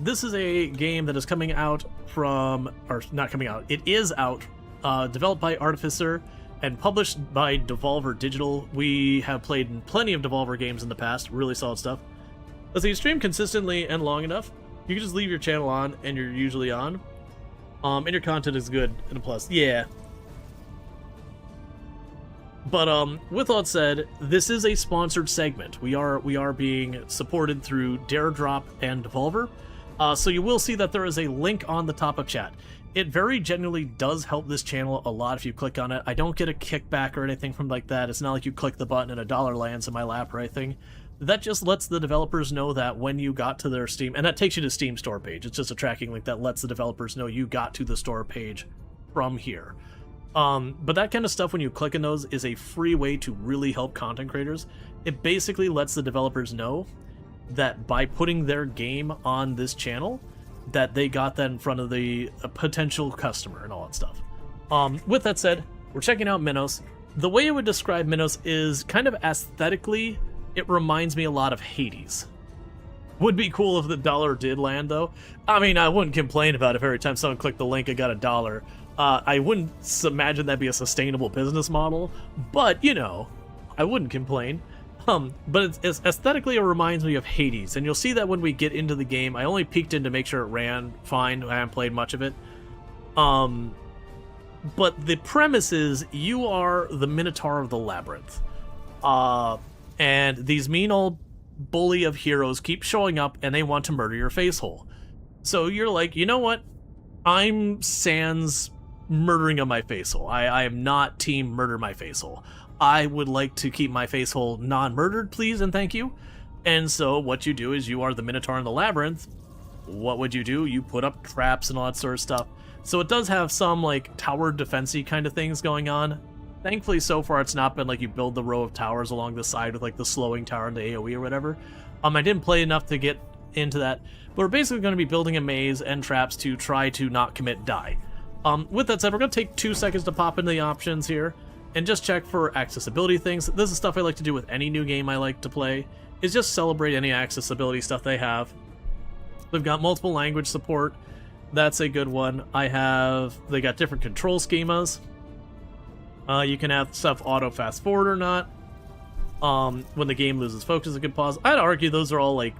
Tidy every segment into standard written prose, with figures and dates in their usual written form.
This is a game that is coming out from, or not coming out, it is out, developed by Artificer and published by Devolver Digital. We have played plenty of Devolver games in the past, really solid stuff. As you stream consistently and long enough, you can just leave your channel on and you're usually on. And your content is good, and a plus. Yeah. But with all that said, this is a sponsored segment. We are being supported through Dare Drop and Devolver. So you will see that there is a link on the top of chat. It very genuinely does help this channel a lot if you click on it. I don't get a kickback or anything from like that. It's not like you click the button and $1 lands in my lap or anything. That just lets the developers know that when you got to their Steam, and that takes you to Steam store page. It's just a tracking link that lets the developers know you got to the store page from here. But that kind of stuff, when you click on those, is a free way to really help content creators. It basically lets the developers know that by putting their game on this channel, that they got that in front of the potential customer and all that stuff. With that said, we're checking out Minos. The way I would describe Minos is kind of aesthetically, it reminds me a lot of Hades. Would be cool if the dollar did land, though. I mean, I wouldn't complain about it if every time someone clicked the link, I got $1. I wouldn't imagine that'd be a sustainable business model, but, you know, I wouldn't complain. But it's aesthetically, it reminds me of Hades, and you'll see that when we get into the game. I only peeked in to make sure it ran fine. I haven't played much of it. But the premise is you are the Minotaur of the Labyrinth. And these mean old bully of heroes keep showing up, and they want to murder your face hole. So you're like, you know what? I'm sans murdering of my face hole. I am not team murder my face hole. I would like to keep my face hole non-murdered, please and thank you. And so what you do is you are the Minotaur in the Labyrinth. What would you do? You put up traps and all that sort of stuff. So it does have some like tower defense-y kind of things going on. Thankfully, so far, it's not been like you build the row of towers along the side with like the slowing tower and the AoE or whatever. I didn't play enough to get into that, but we're basically going to be building a maze and traps to try to not commit die. With that said, we're going to take 2 seconds to pop into the options here and just check for accessibility things. This is stuff I like to do with any new game I like to play, is just celebrate any accessibility stuff they have. They've got multiple language support. That's a good one. They got different control schemas. You can have stuff auto fast forward or not. When the game loses focus, it can pause. I'd argue those are all like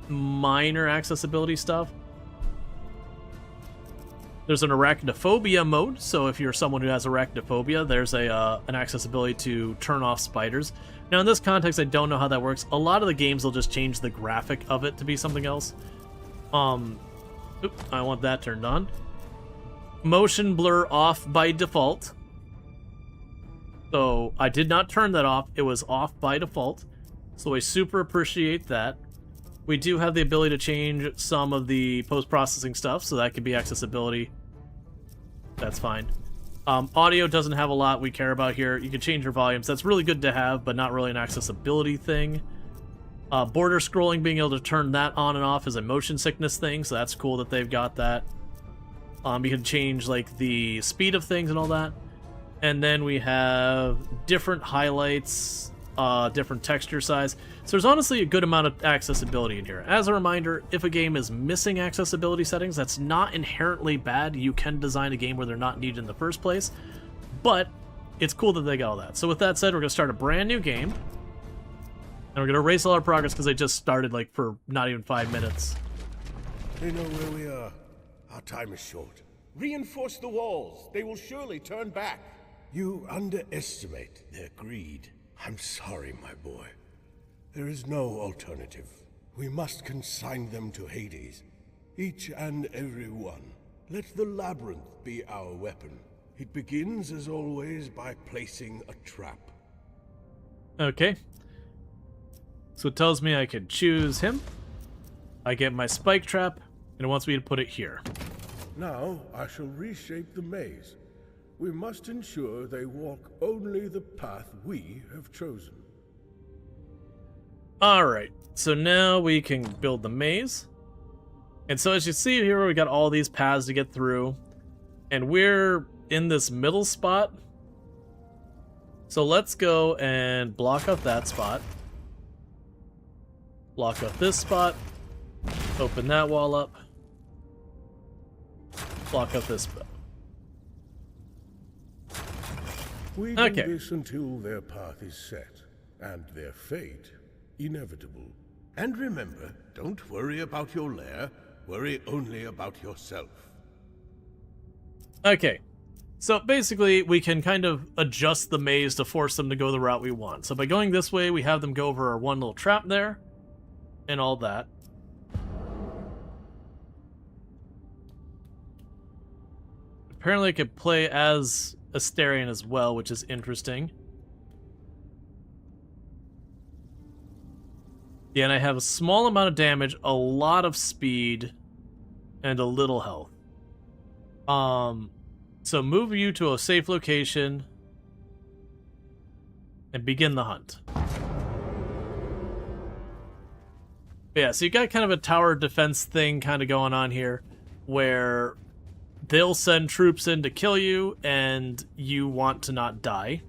minor accessibility stuff. There's an arachnophobia mode, so if you're someone who has arachnophobia, there's an accessibility to turn off spiders. Now in this context, I don't know how that works. A lot of the games will just change the graphic of it to be something else. I want that turned on. Motion blur off by default. So I did not turn that off. It was off by default. So I super appreciate that. We do have the ability to change some of the post-processing stuff, so that could be accessibility. That's fine. Audio doesn't have a lot we care about here. You can change your volumes. That's really good to have, but not really an accessibility thing. Border scrolling, being able to turn that on and off is a motion sickness thing, so that's cool that they've got that. You can change like the speed of things and all that. And then we have different highlights, different texture size. So there's honestly a good amount of accessibility in here. As a reminder, if a game is missing accessibility settings, that's not inherently bad. You can design a game where they're not needed in the first place, but it's cool that they got all that. So with that said, we're going to start a brand new game, and we're going to erase all our progress because I just started like for not even 5 minutes. They know where we are. Our time is short. Reinforce the walls. They will surely turn back. You underestimate their greed. I'm sorry, my boy. There is no alternative. We must consign them to Hades. Each and every one. Let the labyrinth be our weapon. It begins, as always, by placing a trap. Okay. So it tells me I can choose him. I get my spike trap, and it wants me to put it here. Now, I shall reshape the maze. We must ensure they walk only the path we have chosen. Alright, so now we can build the maze. And so as you see here, we got all these paths to get through. And we're in this middle spot. So let's go and block out that spot. Block out this spot. Open that wall up. Block up this. We Okay. do this until their path is set, and their fate inevitable. And remember, don't worry about your lair, worry only about yourself. Okay. So basically, we can kind of adjust the maze to force them to go the route we want. So by going this way, we have them go over our one little trap there, and all that. Apparently, I could play as Asterion as well, which is interesting. Yeah, and I have a small amount of damage, a lot of speed, and a little health. So move you to a safe location and begin the hunt. Yeah, so you got kind of a tower defense thing kind of going on here, where they'll send troops in to kill you, and you want to not die.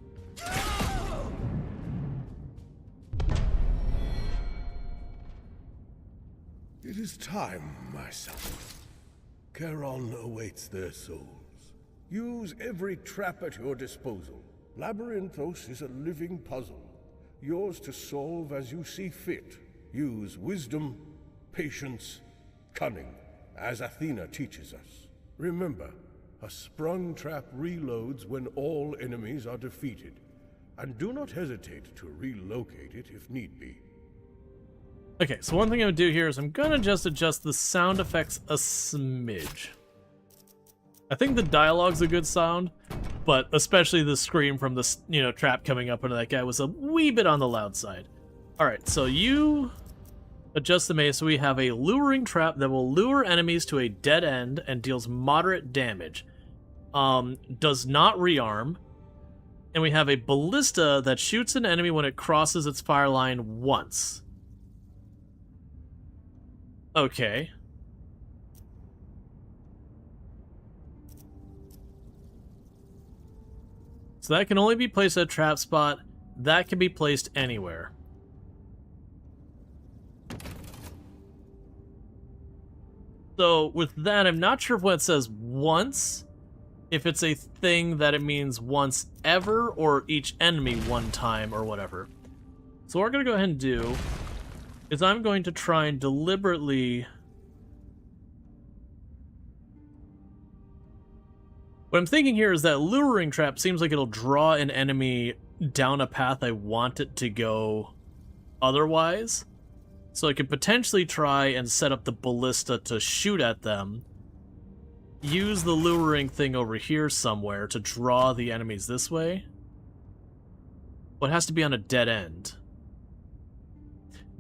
It is time, my son. Charon awaits their souls. Use every trap at your disposal. Labyrinthos is a living puzzle, yours to solve as you see fit. Use wisdom, patience, cunning, as Athena teaches us. Remember, a sprung trap reloads when all enemies are defeated, and do not hesitate to relocate it if need be. Okay, so one thing I'm going to do here is I'm going to just adjust the sound effects a smidge. I think the dialogue's a good sound, but especially the scream from the, trap coming up into that guy was a wee bit on the loud side. Alright, so you adjust the maze so we have a luring trap that will lure enemies to a dead end and deals moderate damage. Does not rearm. And we have a ballista that shoots an enemy when it crosses its fire line once. Okay. So that can only be placed at a trap spot. That can be placed anywhere. So with that, I'm not sure if when it says once, if it's a thing that it means once ever or each enemy one time or whatever. So what we're going to go ahead and do is I'm going to try and deliberately... What I'm thinking here is that luring trap seems like it'll draw an enemy down a path I want it to go otherwise. So I could potentially try and set up the ballista to shoot at them. Use the luring thing over here somewhere to draw the enemies this way. Well, it has to be on a dead end.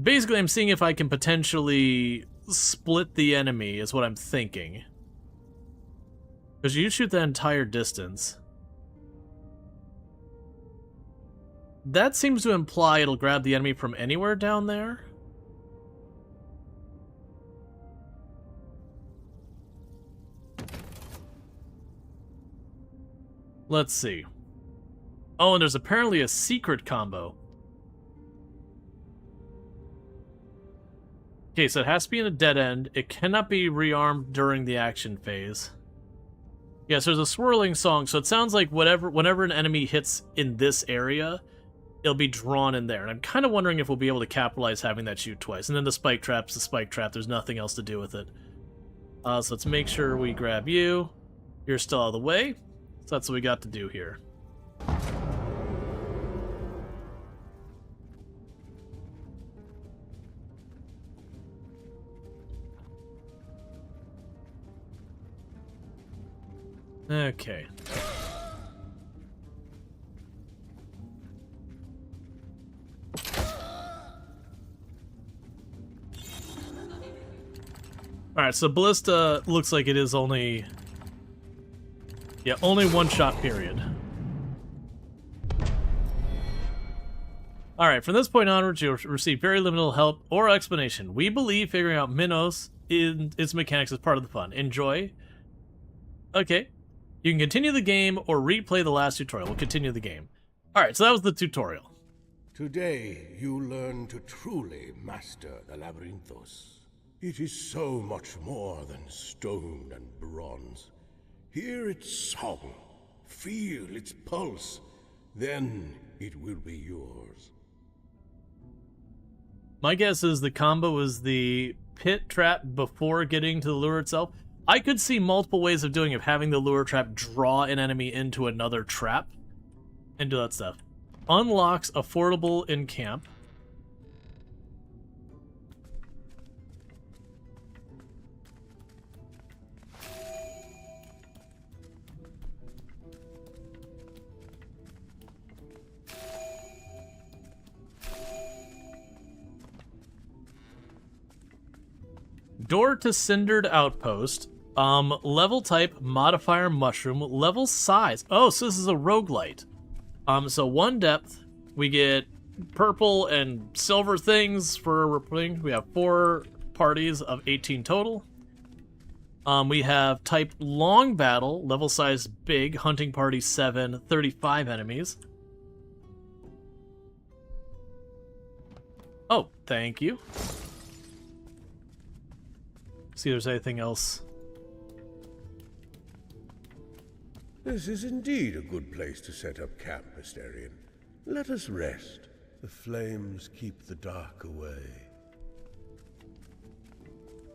Basically, I'm seeing if I can potentially split the enemy, is what I'm thinking. Because you shoot the entire distance. That seems to imply it'll grab the enemy from anywhere down there. Let's see. Oh, and there's apparently a secret combo. Okay, so it has to be in a dead end. It cannot be rearmed during the action phase. Yes, there's a swirling song, so it sounds like whenever an enemy hits in this area, it'll be drawn in there. And I'm kind of wondering if we'll be able to capitalize having that shoot twice. And then the spike trap's the spike trap. There's nothing else to do with it. So let's make sure we grab you. You're still out of the way. So that's what we got to do here. Okay. Alright, so Ballista looks like it is only... Yeah, only one shot period. Alright, from this point onwards, you'll receive very limited help or explanation. We believe figuring out Minos in its mechanics is part of the fun. Enjoy. Okay. You can continue the game or replay the last tutorial. We'll continue the game. Alright, so that was the tutorial. Today, you learn to truly master the Labyrinthos. It is so much more than stone and bronze. Hear its song, feel its pulse, then it will be yours. My guess is the combo is the pit trap before getting to the lure itself. I could see multiple ways of doing it, having the lure trap draw an enemy into another trap and do that stuff. Unlocks affordable in camp. Door to Cindered Outpost. Level type, modifier mushroom. Level size. Oh, so this is a roguelite. So 1 depth. We get purple and silver things for reporting. We have 4 parties of 18 total. We have type long battle. Level size big. Hunting party 7. 35 enemies. Oh, thank you. See if there's anything else. This is indeed a good place to set up camp, Mysterian. Let us rest. The flames keep the dark away.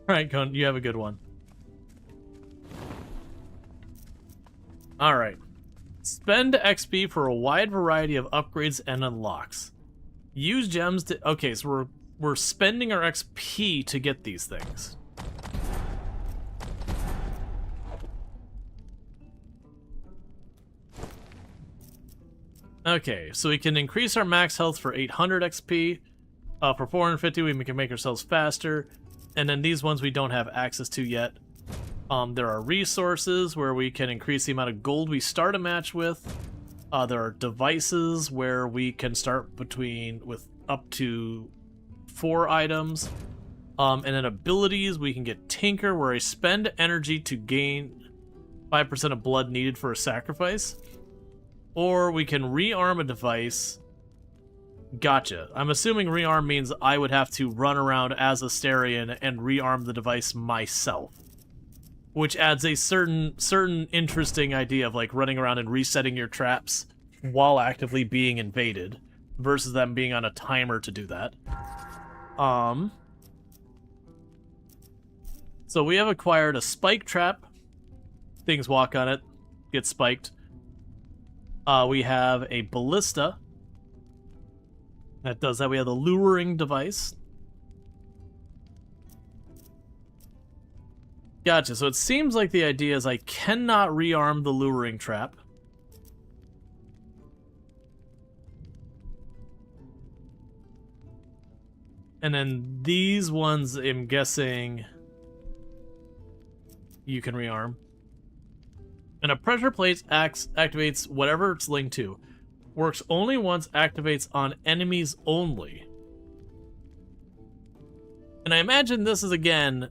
Alright, Conan, you have a good one. Alright. Spend XP for a wide variety of upgrades and unlocks. Use gems to... Okay, so we're spending our XP to get these things. Okay, so we can increase our max health for 800 XP. For 450, we can make ourselves faster. And then these ones we don't have access to yet. There are resources where we can increase the amount of gold we start a match with. There are devices where we can start with up to 4 items. And then abilities, we can get Tinker, where I spend energy to gain 5% of blood needed for a sacrifice. Or we can rearm a device. Gotcha. I'm assuming rearm means I would have to run around as Asterion and rearm the device myself. Which adds a certain interesting idea of like running around and resetting your traps while actively being invaded, versus them being on a timer to do that. So we have acquired a spike trap. Things walk on it, get spiked. We have a ballista that does that. We have the luring device. Gotcha. So it seems like the idea is I cannot rearm the luring trap. And then these ones, I'm guessing you can rearm. And a pressure plate activates whatever it's linked to. Works only once, activates on enemies only. And I imagine this is, again,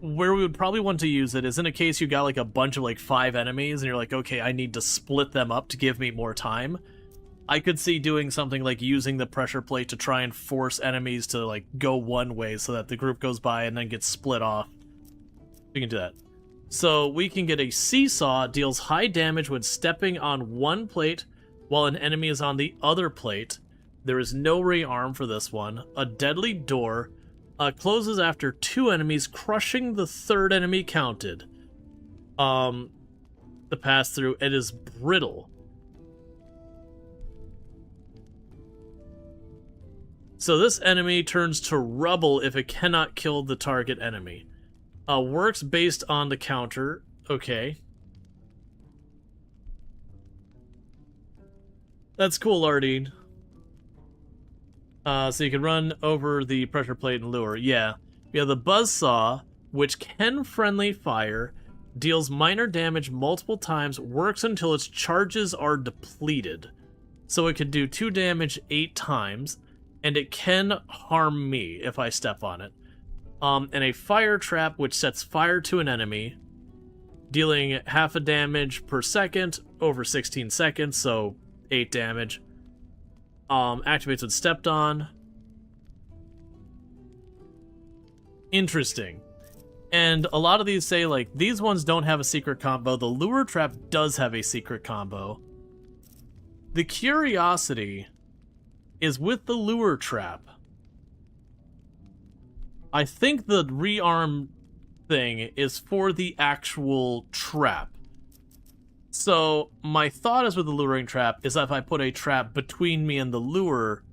where we would probably want to use it is in a case you got like a bunch of like 5 enemies and you're like, okay, I need to split them up to give me more time. I could see doing something like using the pressure plate to try and force enemies to like go one way so that the group goes by and then gets split off. We can do that. So we can get a seesaw, deals high damage when stepping on one plate while an enemy is on the other plate. There is no rearm for this one. A deadly door closes after 2 enemies, crushing the 3rd enemy counted. The pass through, it is brittle. So this enemy turns to rubble if it cannot kill the target enemy. Works based on the counter. Okay. That's cool, Ardeen. So you can run over the pressure plate and lure. Yeah. We have the buzzsaw, which can friendly fire, deals minor damage multiple times, works until its charges are depleted. So it can do 2 damage 8 times, and it can harm me if I step on it. And a fire trap, which sets fire to an enemy, dealing half a damage per second over 16 seconds, so 8 damage. Activates when stepped on. Interesting. And a lot of these say, like, these ones don't have a secret combo. The lure trap does have a secret combo. The curiosity is with the lure trap. I think the rearm thing is for the actual trap. So my thought is with the luring trap is that if I put a trap between me and the lure,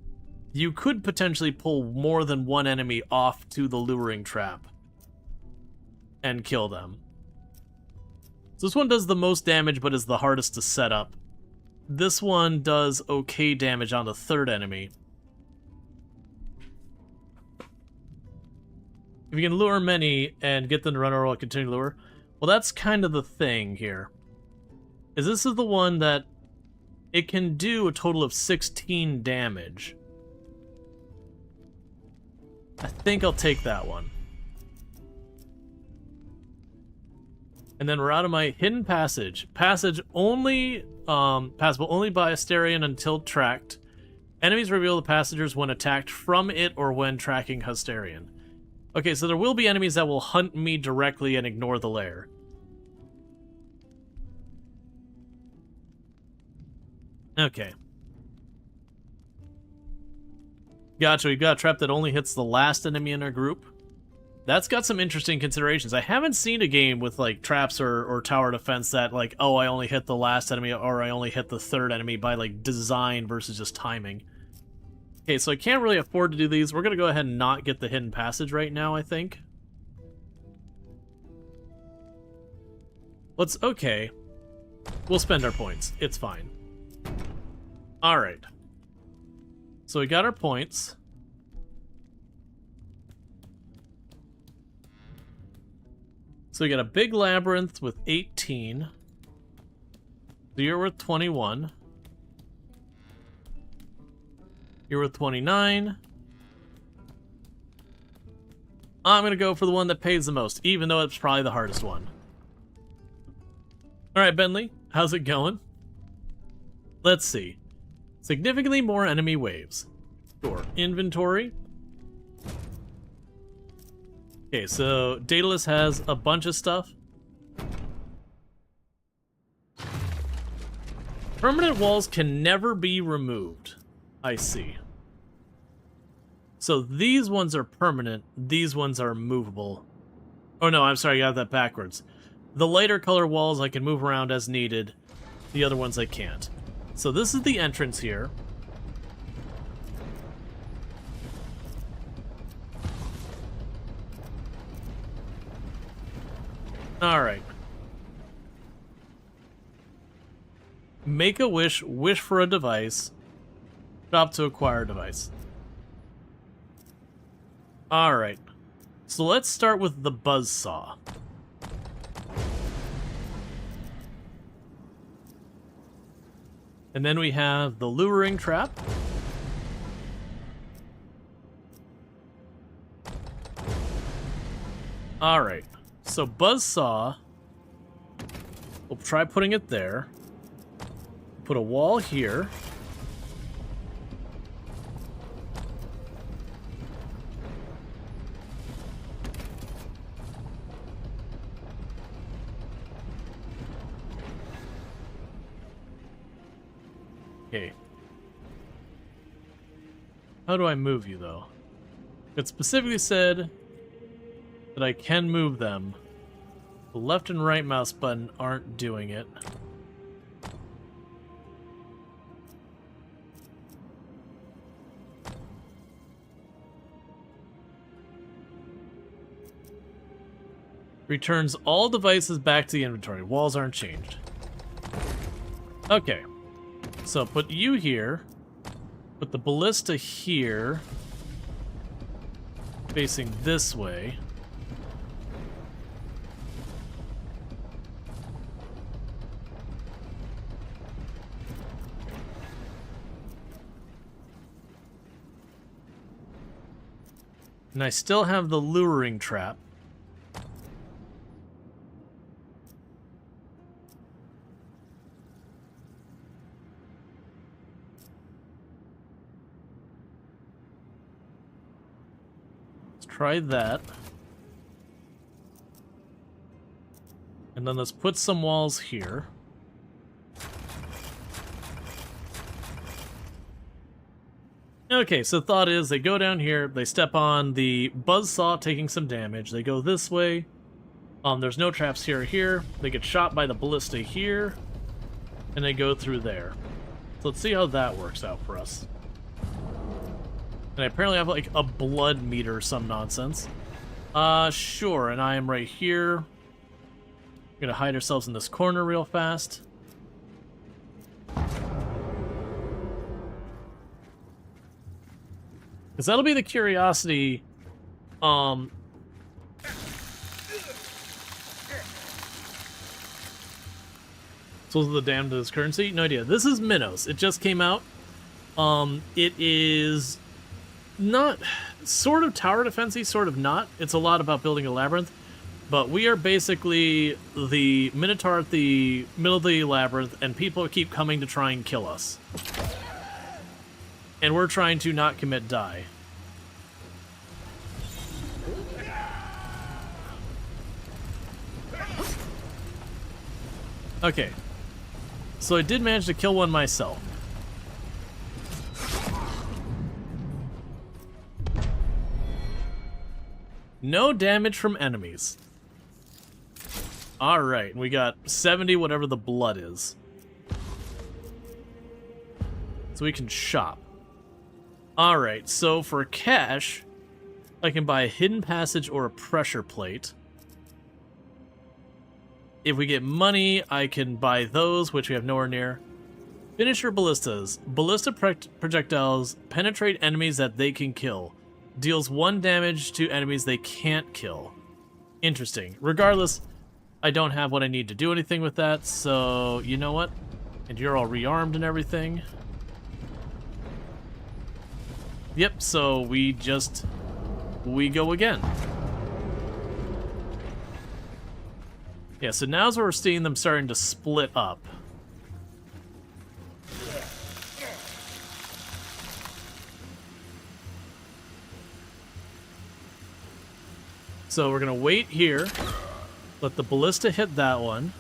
you could potentially pull more than one enemy off to the luring trap and kill them. So this one does the most damage but is the hardest to set up. This one does okay damage on the third enemy. If you can lure many and get them to run over while continuing to lure, well, that's kind of the thing here. Is this is the one that it can do a total of 16 damage. I think I'll take that one. And then we're out of my hidden passage. Passage only passable only by Asterion until tracked. Enemies reveal the passengers when attacked from it or when tracking Asterion. Okay, so there will be enemies that will hunt me directly and ignore the lair. Okay. Gotcha, we've got a trap that only hits the last enemy in our group. That's got some interesting considerations. I haven't seen a game with, like, traps or tower defense that, like, oh, I only hit the last enemy or I only hit the third enemy by, like, design versus just timing. Okay, so I can't really afford to do these. We're going to go ahead and not get the hidden passage right now, I think. Let's... okay. We'll spend our points. It's fine. Alright. So we got our points. So we got a big labyrinth with 18. So you're worth 21. You're worth 29. I'm going to go for the one that pays the most, even though it's probably the hardest one. Alright, Bentley, how's it going? Let's see. Significantly more enemy waves. Sure. Inventory. Okay, so Daedalus has a bunch of stuff. Permanent walls can never be removed. I see. So these ones are permanent, these ones are movable. Oh no, I'm sorry, I got that backwards. The lighter color walls I can move around as needed, the other ones I can't. So this is the entrance here. Alright. Make a wish, wish for a device, shop to acquire a device. Alright. So let's start with the buzzsaw. And then we have the luring trap. Alright. So buzzsaw, we'll try putting it there. Put a wall here. Okay. How do I move you, though? It specifically said that I can move them. The left and right mouse button aren't doing it. Returns all devices back to the inventory. Walls aren't changed. Okay. So put you here. Put the ballista here. Facing this way. And I still have the luring trap. Let's try that. And then let's put some walls here. Okay, so the thought is they go down here, they step on the buzzsaw taking some damage, they go this way. There's no traps here or here. They get shot by the ballista here, and they go through there. So let's see how that works out for us. And I apparently have like a blood meter or some nonsense. Sure, and I am right here. We're gonna hide ourselves in this corner real fast. Because that'll be the curiosity, Souls of the Damned to this currency? No idea. This is Minos. It just came out. It is not sort of tower defense-y, sort of not. It's a lot about building a labyrinth. But we are basically the Minotaur at the middle of the labyrinth, and people keep coming to try and kill us. And we're trying to not commit die. Okay. So I did manage to kill one myself. No damage from enemies. Alright, we got 70 whatever the blood is. So we can shop. Alright, so for cash, I can buy a hidden passage or a pressure plate. If we get money, I can buy those, which we have nowhere near. Finisher ballistas. Ballista projectiles penetrate enemies that they can kill. Deals 1 damage to enemies they can't kill. Interesting. Regardless, I don't have what I need to do anything with that, so you know what? And you're all rearmed and everything. Yep, so we go again. Yeah, so now's where we're seeing them starting to split up. So we're gonna wait here, let the ballista hit that one.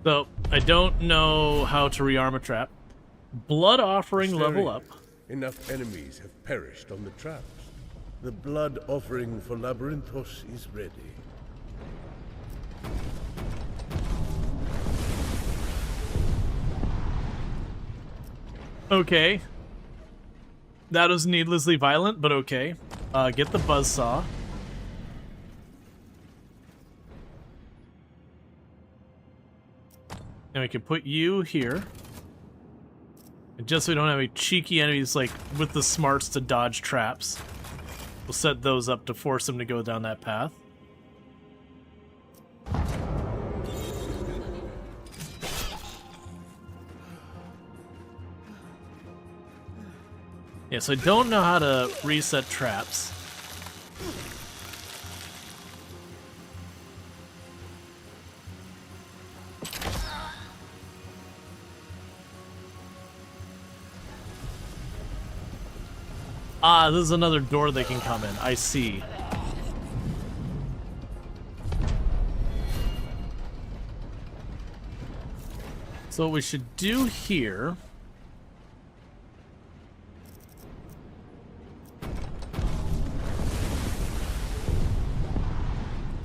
So, I don't know how to rearm a trap. Blood offering level up. Enough enemies have perished on the traps. The blood offering for Labyrinthos is ready. Okay. That was needlessly violent, but okay. Get the buzzsaw. And we can put you here. And just so we don't have any cheeky enemies, like, with the smarts to dodge traps, we'll set those up to force them to go down that path. Yeah, so I don't know how to reset traps. Ah, this is another door they can come in. I see. So what we should do here...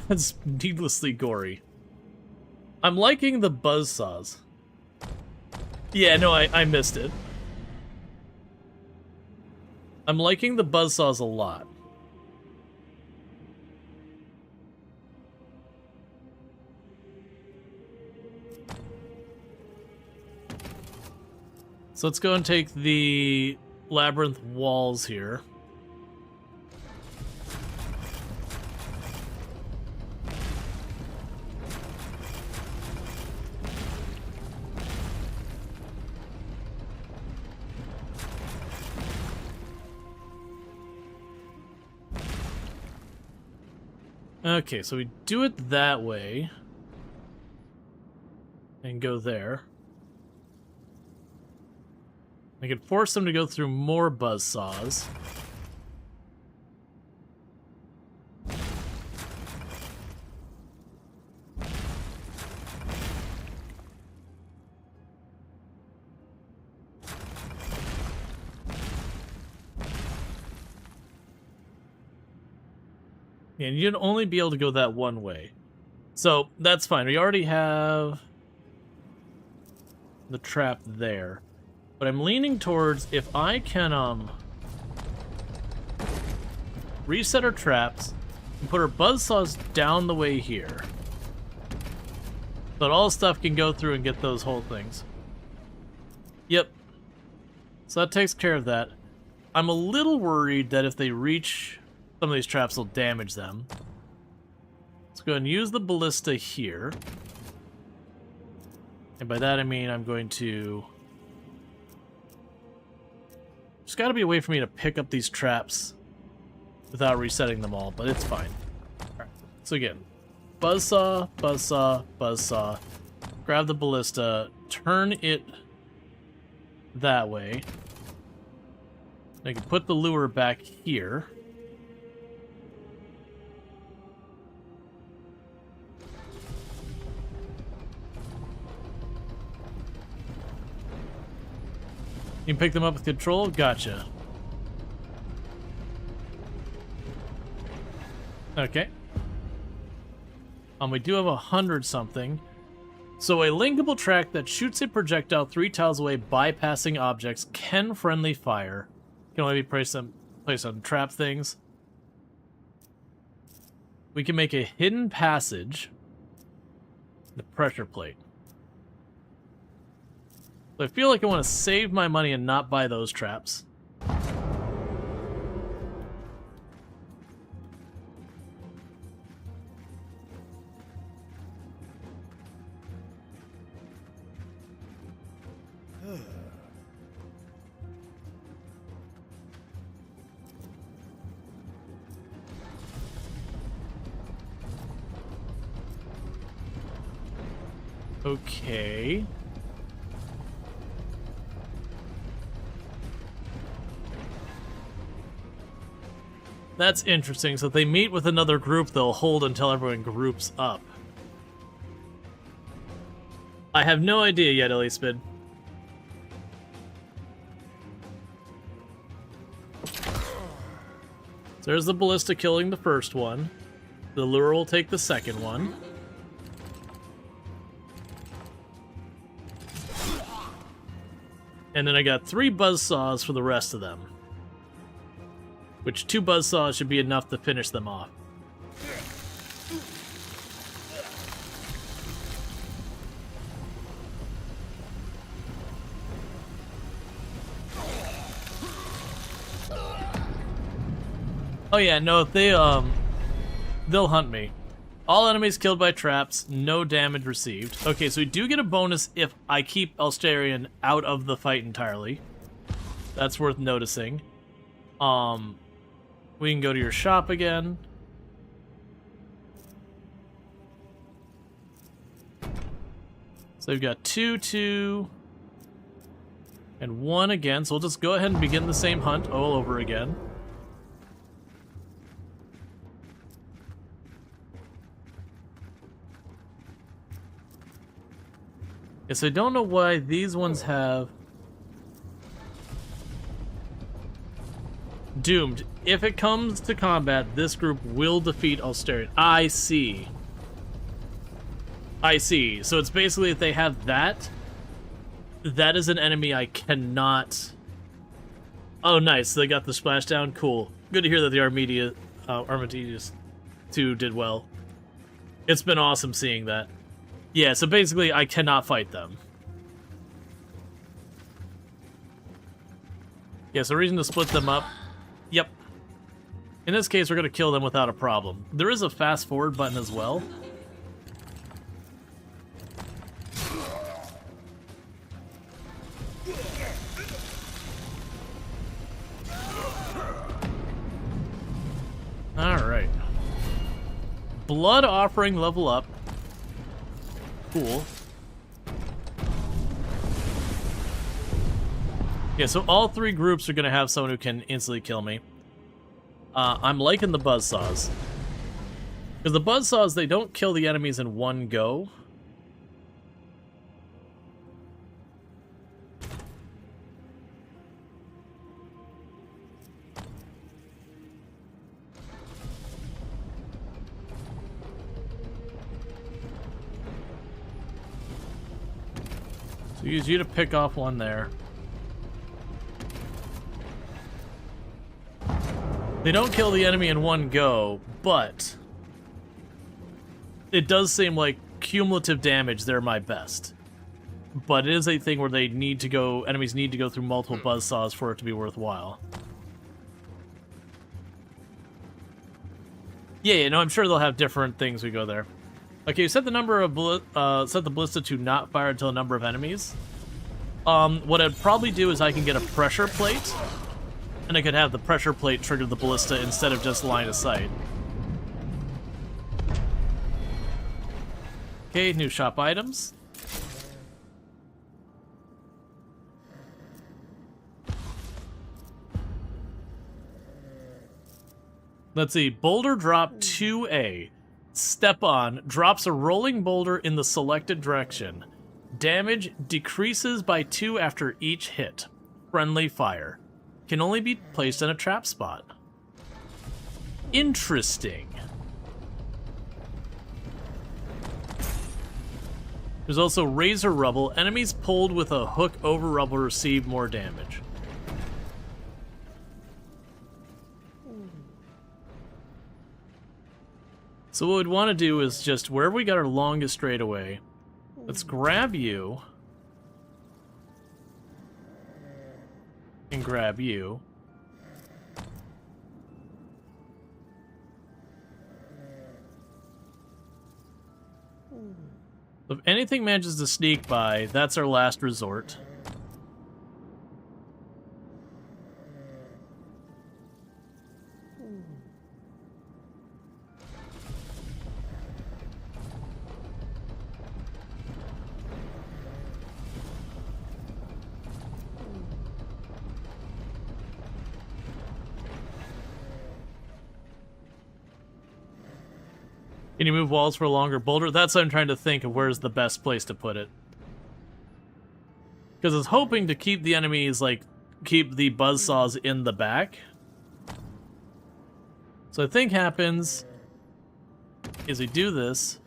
That's needlessly gory. I'm liking the buzzsaws. Yeah, no, I missed it. I'm liking the buzzsaws a lot. So let's go and take the labyrinth walls here. Okay, so we do it that way. And go there. I could force them to go through more buzzsaws. And you'd only be able to go that one way. So, that's fine. We already have the trap there. But I'm leaning towards if I can reset our traps and put our buzzsaws down the way here. But all stuff can go through and get those whole things. Yep. So that takes care of that. I'm a little worried that if they reach some of these traps, will damage them. Let's go ahead and use the ballista here. And by that I mean I'm going to... There's got to be a way for me to pick up these traps without resetting them all, but it's fine. Alright, so again, buzzsaw, buzzsaw, buzzsaw. Grab the ballista, turn it that way. I can put the lure back here. You can pick them up with control? Gotcha. Okay. We do have 100 something. So a linkable track that shoots a projectile 3 tiles away, bypassing objects, can friendly fire. Can only be placed on trap things. We can make a hidden passage. The pressure plate. So I feel like I want to save my money and not buy those traps. Okay. That's interesting. So if they meet with another group, they'll hold until everyone groups up. I have no idea yet, Ellispid. So there's the ballista killing the first one. The lure will take the second one. And then I got 3 buzzsaws for the rest of them. Which 2 buzzsaws should be enough to finish them off. Oh yeah, no, they'll hunt me. All enemies killed by traps, no damage received. Okay, so we do get a bonus if I keep Alsterian out of the fight entirely. That's worth noticing. We can go to your shop again. So we've got 2, 2, and 1 again. So we'll just go ahead and begin the same hunt all over again. Yes, I don't know why these ones have... Doomed. If it comes to combat, this group will defeat Alsterian. I see. I see. So it's basically if they have that, that is an enemy I cannot... Oh, nice. They got the splashdown. Cool. Good to hear that the Armadius 2 did well. It's been awesome seeing that. Yeah, so basically I cannot fight them. Yeah, so reason to split them up. Yep. In this case, we're going to kill them without a problem. There is a fast forward button as well. Alright. Blood offering level up. Cool. Yeah, so all three groups are going to have someone who can instantly kill me. I'm liking the buzzsaws. Because the buzzsaws, they don't kill the enemies in one go. So use you to pick off one there. They don't kill the enemy in one go, but it does seem like cumulative damage, they're my best. But it is a thing where they need to go, enemies need to go through multiple buzzsaws for it to be worthwhile. Yeah, no, I'm sure they'll have different things we go there. Okay, you set the number of set the ballista to not fire until a number of enemies. What I'd probably do is I can get a pressure plate, and I could have the pressure plate trigger the ballista instead of just line of sight. Okay, new shop items. Let's see, boulder drop 2A. Step on, drops a rolling boulder in the selected direction. Damage decreases by 2 after each hit. Friendly fire. Can only be placed in a trap spot. Interesting. There's also razor rubble. Enemies pulled with a hook over rubble receive more damage. So what we'd want to do is just wherever we got our longest straightaway, let's grab you and grab you. If anything manages to sneak by, that's our last resort. Can you move walls for a longer boulder? That's what I'm trying to think of where's the best place to put it. Because I was hoping to keep the enemies, like, keep the buzzsaws in the back. So I think happens is we do this,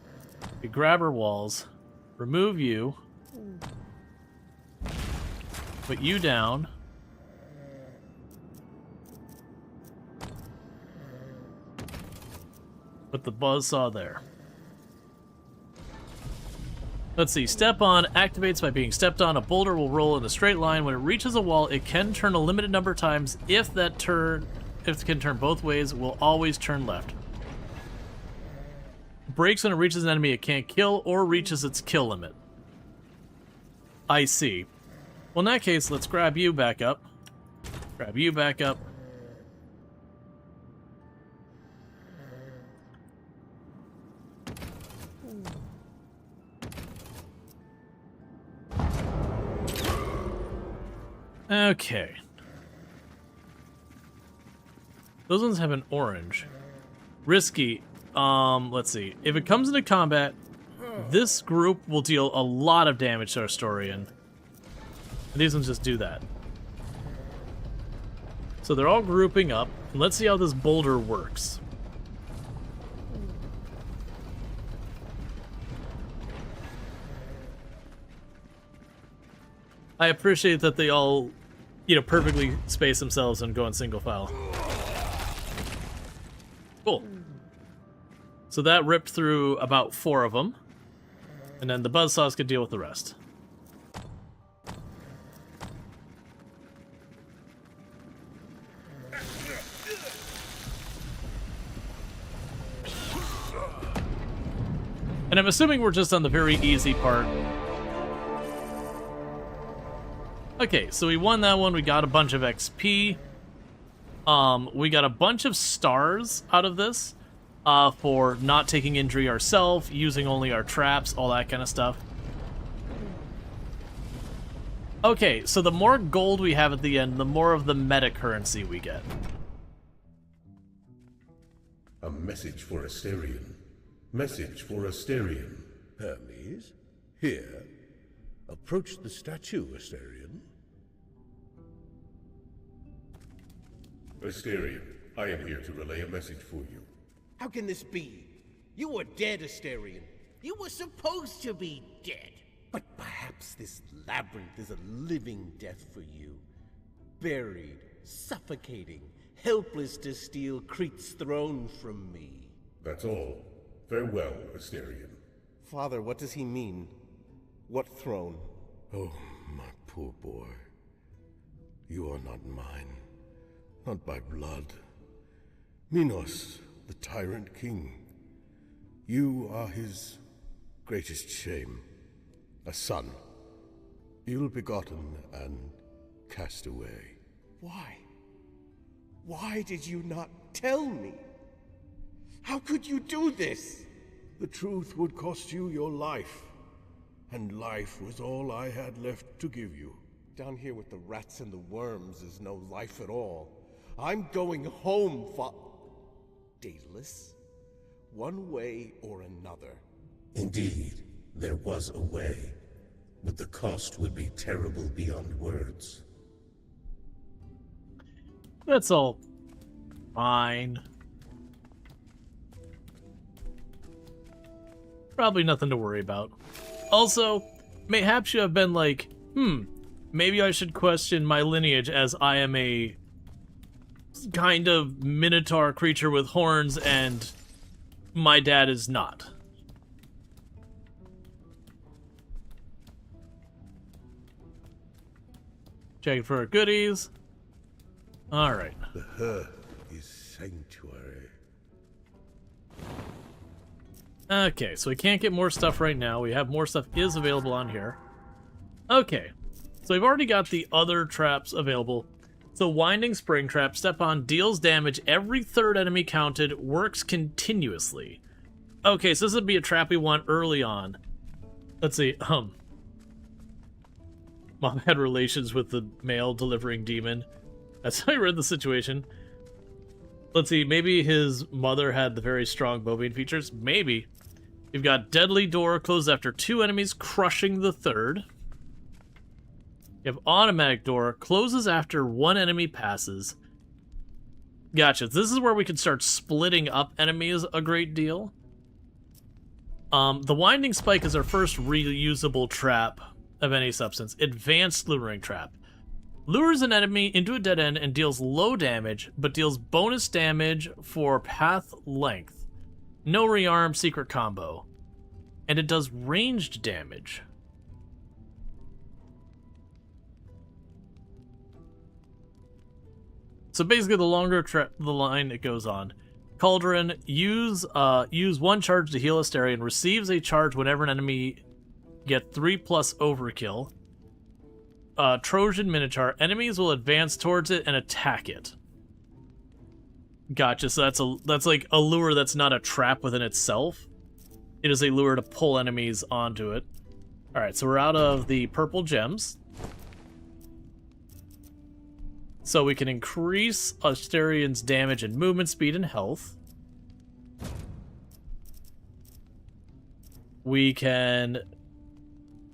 we grab our walls, remove you, put you down, put the buzzsaw there. Let's see, step on activates by being stepped on. A boulder will roll in a straight line. When it reaches a wall, it can turn a limited number of times. If it can turn both ways, will always turn left. Breaks when it reaches an enemy it can't kill or reaches its kill limit. I see. Well, in that case, let's grab you back up. Grab you back up. Okay. Those ones have an orange. Risky. Let's see. If it comes into combat, this group will deal a lot of damage to our Storian. And these ones just do that. So they're all grouping up. And let's see how this boulder works. I appreciate that they all, you know, perfectly space themselves and go in single file. Cool. So that ripped through about 4 of them. And then the buzzsaws could deal with the rest. And I'm assuming we're just on the very easy part. Okay, so we won that one. We got a bunch of XP. We got a bunch of stars out of this. for not taking injury ourselves, using only our traps, all that kind of stuff. Okay, so the more gold we have at the end, the more of the meta currency we get. A message for Asterion. Message for Asterion. Hermes, here. Approach the statue, Asterion. Asterion, I am here to relay a message for you. How can this be? You were dead, Asterion. You were supposed to be dead. But perhaps this labyrinth is a living death for you. Buried, suffocating, helpless to steal Crete's throne from me. That's all. Farewell, Asterion. Father, what does he mean? What throne? Oh, my poor boy. You are not mine. Not by blood. Minos, the tyrant king. You are his greatest shame. A son, ill-begotten and cast away. Why? Why did you not tell me? How could you do this? The truth would cost you your life, and life was all I had left to give you. Down here with the rats and the worms is no life at all. I'm going home, Daedalus. One way or another. Indeed, there was a way, but the cost would be terrible beyond words. That's all fine. Probably nothing to worry about. Also, mayhaps you have been like, maybe I should question my lineage as I am a kind of Minotaur creature with horns and my dad is not. Checking for our goodies. Alright. The hearth is sanctuary. Okay, so we can't get more stuff right now. We have more stuff is available on here. Okay, so we've already got the other traps available. So Winding Spring Trap, step on, deals damage every third enemy counted, works continuously. Okay, so this would be a trap we want early on. Let's see, Mom had relations with the mail delivering demon. That's how I read the situation. Let's see, maybe his mother had the very strong bovine features. Maybe. You've got Deadly Door, closed after 2 enemies, crushing the third. You have Automatic Door, closes after 1 enemy passes. Gotcha. This is where we can start splitting up enemies a great deal. The Winding Spike is our first reusable trap of any substance. Advanced Luring Trap. Lures an enemy into a dead end and deals low damage, but deals bonus damage for path length. No rearm, secret combo. And it does ranged damage. So basically, the longer the line it goes on. Cauldron, use 1 charge to heal Asterion, receives a charge whenever an enemy get 3+ overkill. Trojan Minotaur, enemies will advance towards it and attack it. Gotcha, so that's like a lure that's not a trap within itself. It is a lure to pull enemies onto it. Alright, so we're out of the purple gems. So we can increase Asterion's damage and movement speed and health. We can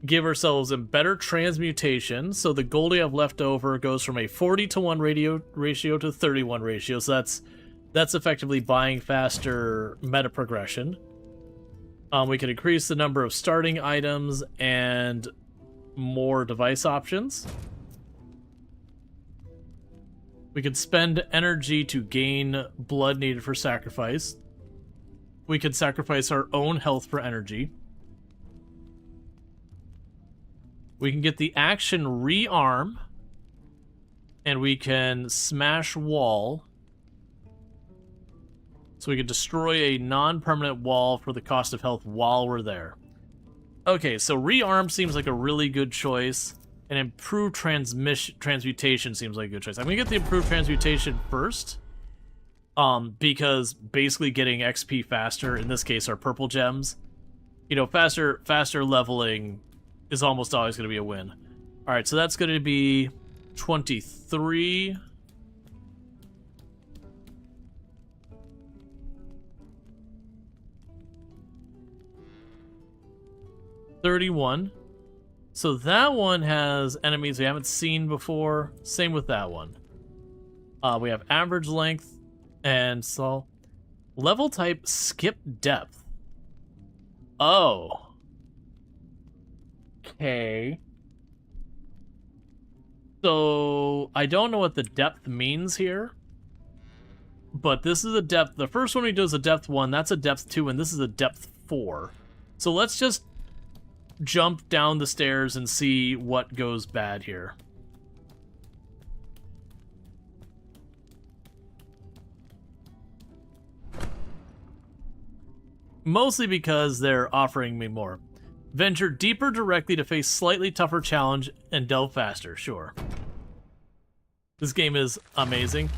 give ourselves a better transmutation. So the gold we have left over goes from a 40-to-1 ratio to 31 ratio. So that's effectively buying faster meta progression. We can increase the number of starting items and more device options. We can spend energy to gain blood needed for sacrifice. We can sacrifice our own health for energy. We can get the action rearm. And we can smash wall. So we can destroy a non-permanent wall for the cost of health while we're there. Okay, so rearm seems like a really good choice. And improved transmutation seems like a good choice. I'm going to get the improved transmutation first. Because basically getting XP faster, in this case, are purple gems. You know, faster leveling is almost always going to be a win. All right, so that's going to be 23. $31. So that one has enemies we haven't seen before. Same with that one. We have average length, and so level type skip depth. Oh. Okay. So I don't know what the depth means here, but this is a depth. The first one we do is a depth 1. That's a depth 2, and this is a depth 4. So let's just jump down the stairs and see what goes bad here. Mostly because they're offering me more. Venture deeper directly to face slightly tougher challenge and delve faster, sure. This game is amazing.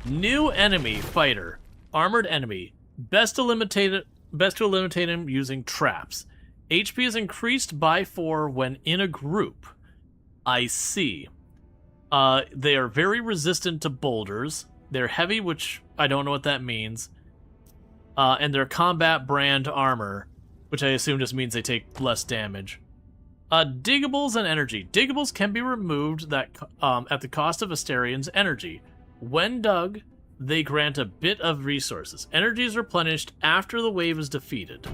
New enemy fighter. Armored enemy. Best to eliminate him using traps. HP is increased by 4 when in a group. I see. They are very resistant to boulders. They're heavy, which I don't know what that means. And their combat brand armor, which I assume just means they take less damage. Diggables and energy. Diggables can be removed at the cost of Asterian's energy. When dug, they grant a bit of resources. Energy is replenished after the wave is defeated.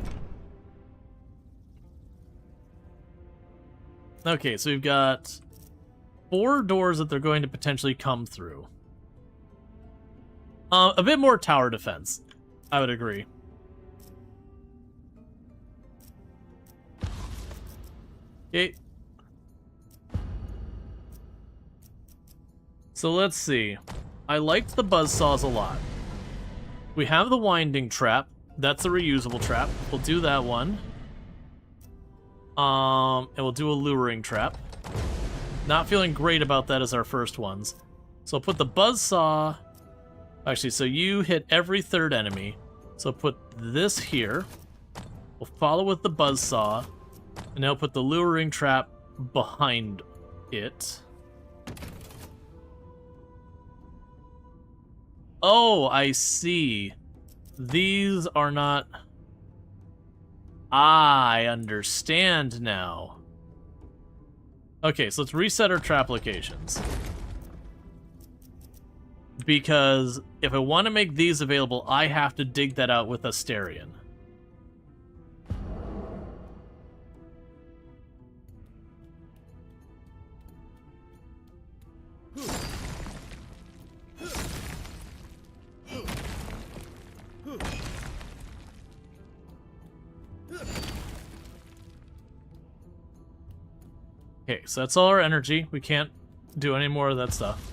Okay, so we've got 4 doors that they're going to potentially come through. A bit more tower defense, I would agree. Okay. So let's see. I liked the buzzsaws a lot. We have the winding trap. That's a reusable trap. We'll do that one. And we'll do a luring trap. Not feeling great about that as our first ones. So I'll put the buzzsaw... Actually, so you hit every 3rd enemy. So put this here. We'll follow with the buzzsaw. And now put the luring trap behind it. Oh, I see. These are not... I understand now. Okay, so let's reset our trap locations. Because if I want to make these available, I have to dig that out with Asterian. Okay, so that's all our energy. We can't do any more of that stuff.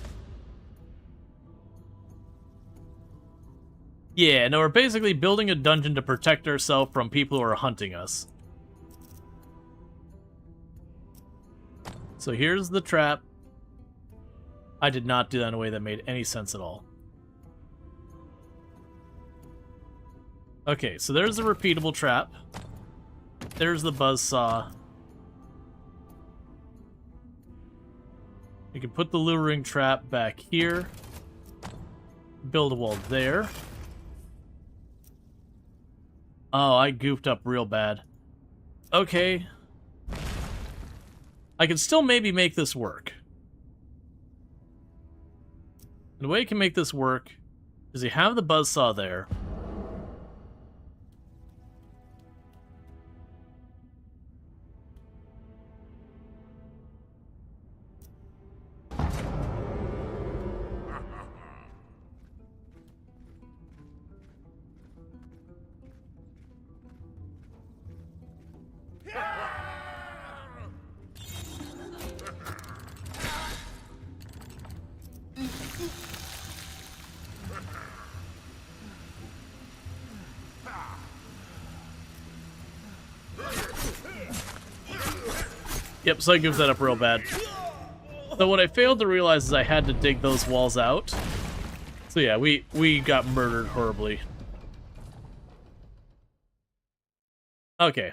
Yeah, no, we're basically building a dungeon to protect ourselves from people who are hunting us. So here's the trap. I did not do that in a way that made any sense at all. Okay, so there's the repeatable trap. There's the buzzsaw. We can put the luring trap back here. Build a wall there. Oh, I goofed up real bad. Okay. I can still maybe make this work. And the way you can make this work is you have the buzzsaw there. Yep, so I goofed that up real bad. So what I failed to realize is I had to dig those walls out. So yeah, we got murdered horribly. Okay.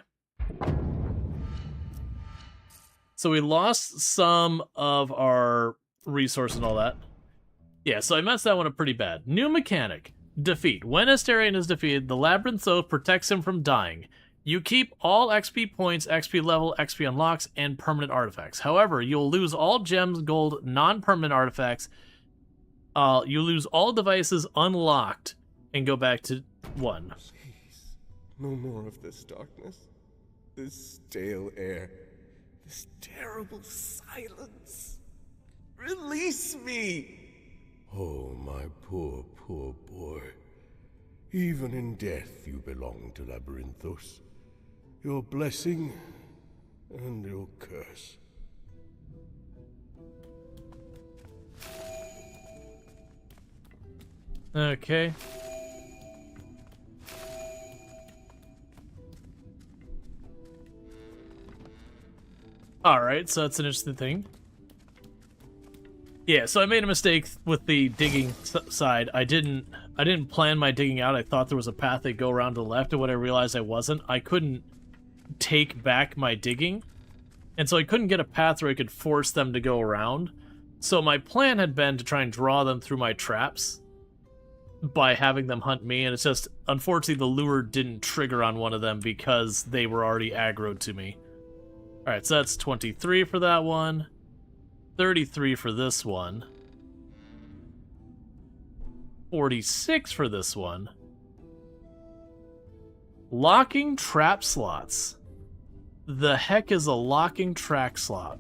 So we lost some of our resource and all that. Yeah, so I messed that one up pretty bad. New mechanic. Defeat. When Asterion is defeated, the Labyrinth Oath protects him from dying. You keep all XP points, XP level, XP unlocks, and permanent artifacts. However, you'll lose all gems, gold, non-permanent artifacts. You lose all devices unlocked and go back to 1. Please, no more of this darkness, this stale air, this terrible silence. Release me! Oh, my poor, poor boy. Even in death you belong to Labyrinthos. Your blessing and your curse. Okay. Alright, so that's an interesting thing. Yeah, so I made a mistake with the digging side. I didn't plan my digging out. I thought there was a path that go around to the left, and when I realized I wasn't, I couldn't take back my digging. And so I couldn't get a path where I could force them to go around. So my plan had been to try and draw them through my traps by having them hunt me, and it's just, unfortunately, the lure didn't trigger on one of them because they were already aggroed to me. Alright, so that's 23 for that one. 33 for this one. 46 for this one. Locking trap slots. The heck is a locking trap slot?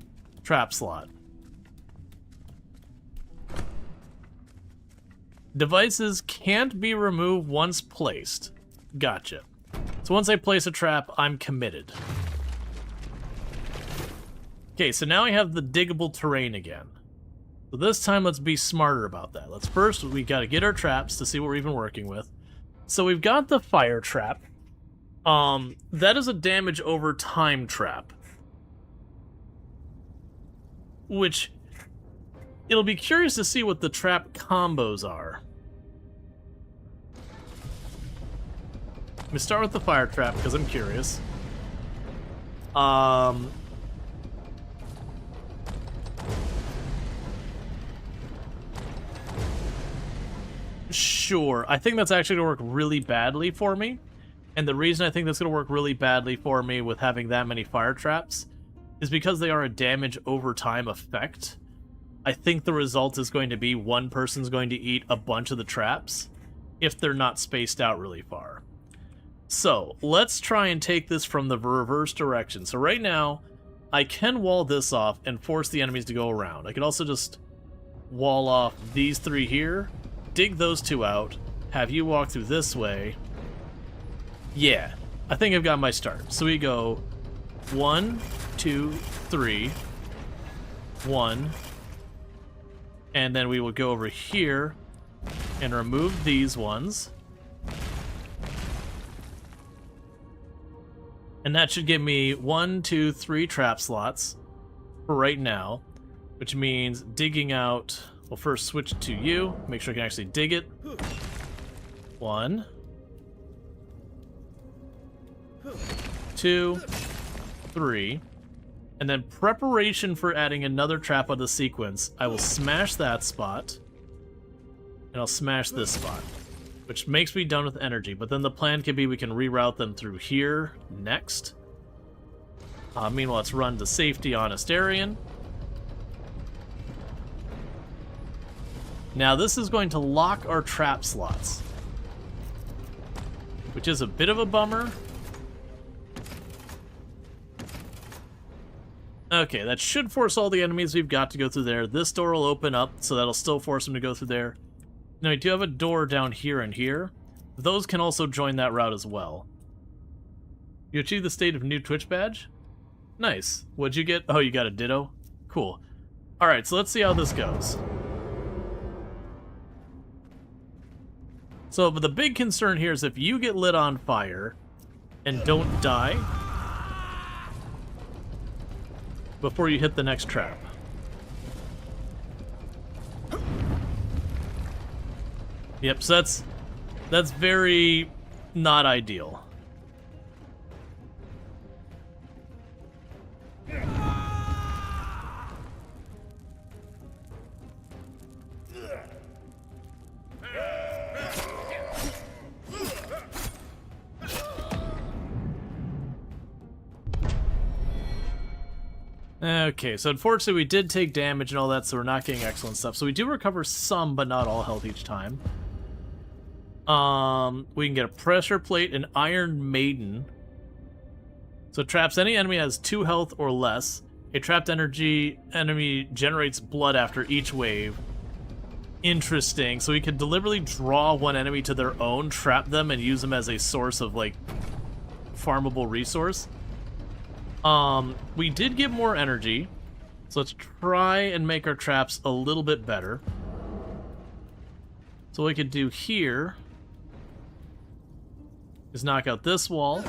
Devices can't be removed once placed. Gotcha. So once I place a trap, I'm committed. Okay, so now I have the diggable terrain again. So this time, let's be smarter about that. We gotta get our traps to see what we're even working with. So we've got the fire trap. That is a damage over time trap. Which, it'll be curious to see what the trap combos are. Let me start with the fire trap, because I'm curious. Sure, I think that's actually going to work really badly for me. And the reason I think that's going to work really badly for me with having that many fire traps is because they are a damage over time effect. I think the result is going to be one person's going to eat a bunch of the traps if they're not spaced out really far. So, let's try and take this from the reverse direction. So right now, I can wall this off and force the enemies to go around. I could also just wall off these 3 here, dig those 2 out, have you walk through this way. Yeah, I think I've got my start. So we go 1, 2, 3, 1, and then we will go over here and remove these ones. And that should give me 1, 2, 3 trap slots for right now, which means digging out. We'll first switch to you, make sure I can actually dig it. 1, 2, 3, and then preparation for adding another trap on the sequence. I will smash that spot, and I'll smash this spot, which makes me done with energy. But then the plan could be we can reroute them through here next. Meanwhile, let's run to safety on Asterion. Now this is going to lock our trap slots, which is a bit of a bummer. Okay, that should force all the enemies we've got to go through there. This door will open up, so that'll still force them to go through there. Now, we do have a door down here and here. Those can also join that route as well. You achieved the state of new Twitch badge? Nice. What'd you get? Oh, you got a ditto? Cool. Alright, so let's see how this goes. So, but the big concern here is if you get lit on fire and don't die before you hit the next trap. Yep, so that's very not ideal. Okay, so unfortunately we did take damage and all that, so we're not getting excellent stuff. So we do recover some, but not all health each time. We can get a pressure plate, an Iron Maiden. So it traps any enemy that has 2 health or less. A trapped enemy generates blood after each wave. Interesting. So we can deliberately draw one enemy to their own, trap them, and use them as a source of, like, farmable resource. We did get more energy, so let's try and make our traps a little bit better. So what we could do here is knock out this wall,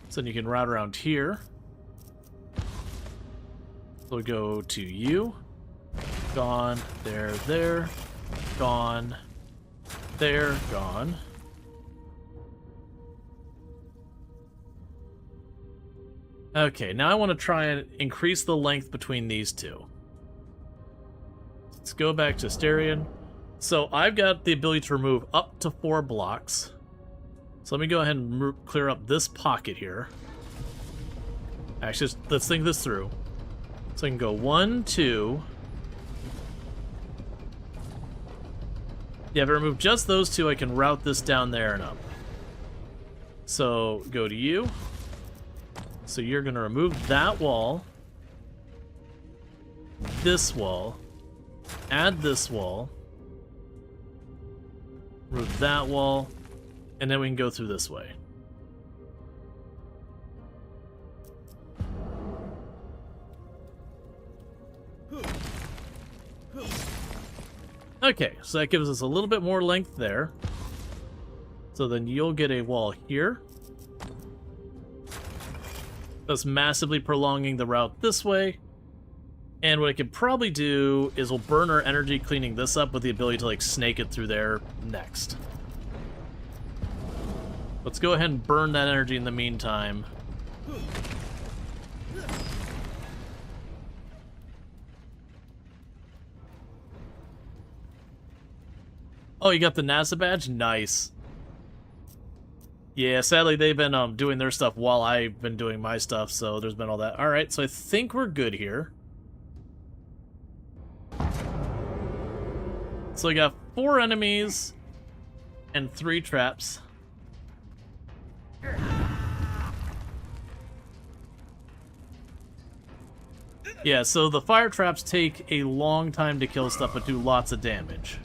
so then you can route around here. So we go to you, gone, there, gone, there, gone. Okay, now I want to try and increase the length between these two. Let's go back to Asterion. So I've got the ability to remove up to 4 blocks. So let me go ahead and clear up this pocket here. Actually, let's think this through. So I can go 1, 2. Yeah, if I remove just those 2, I can route this down there and up. So go to you. So you're going to remove that wall, this wall, add this wall, remove that wall, and then we can go through this way. Okay, so that gives us a little bit more length there. So then you'll get a wall here. That's massively prolonging the route this way. And what I could probably do is we'll burn our energy cleaning this up with the ability to, like, snake it through there next. Let's go ahead and burn that energy in the meantime. Oh, you got the NASA badge? Nice. Yeah, sadly they've been doing their stuff while I've been doing my stuff, so there's been all that. Alright, so I think we're good here. So we got 4 enemies and 3 traps. Yeah, so the fire traps take a long time to kill stuff but do lots of damage.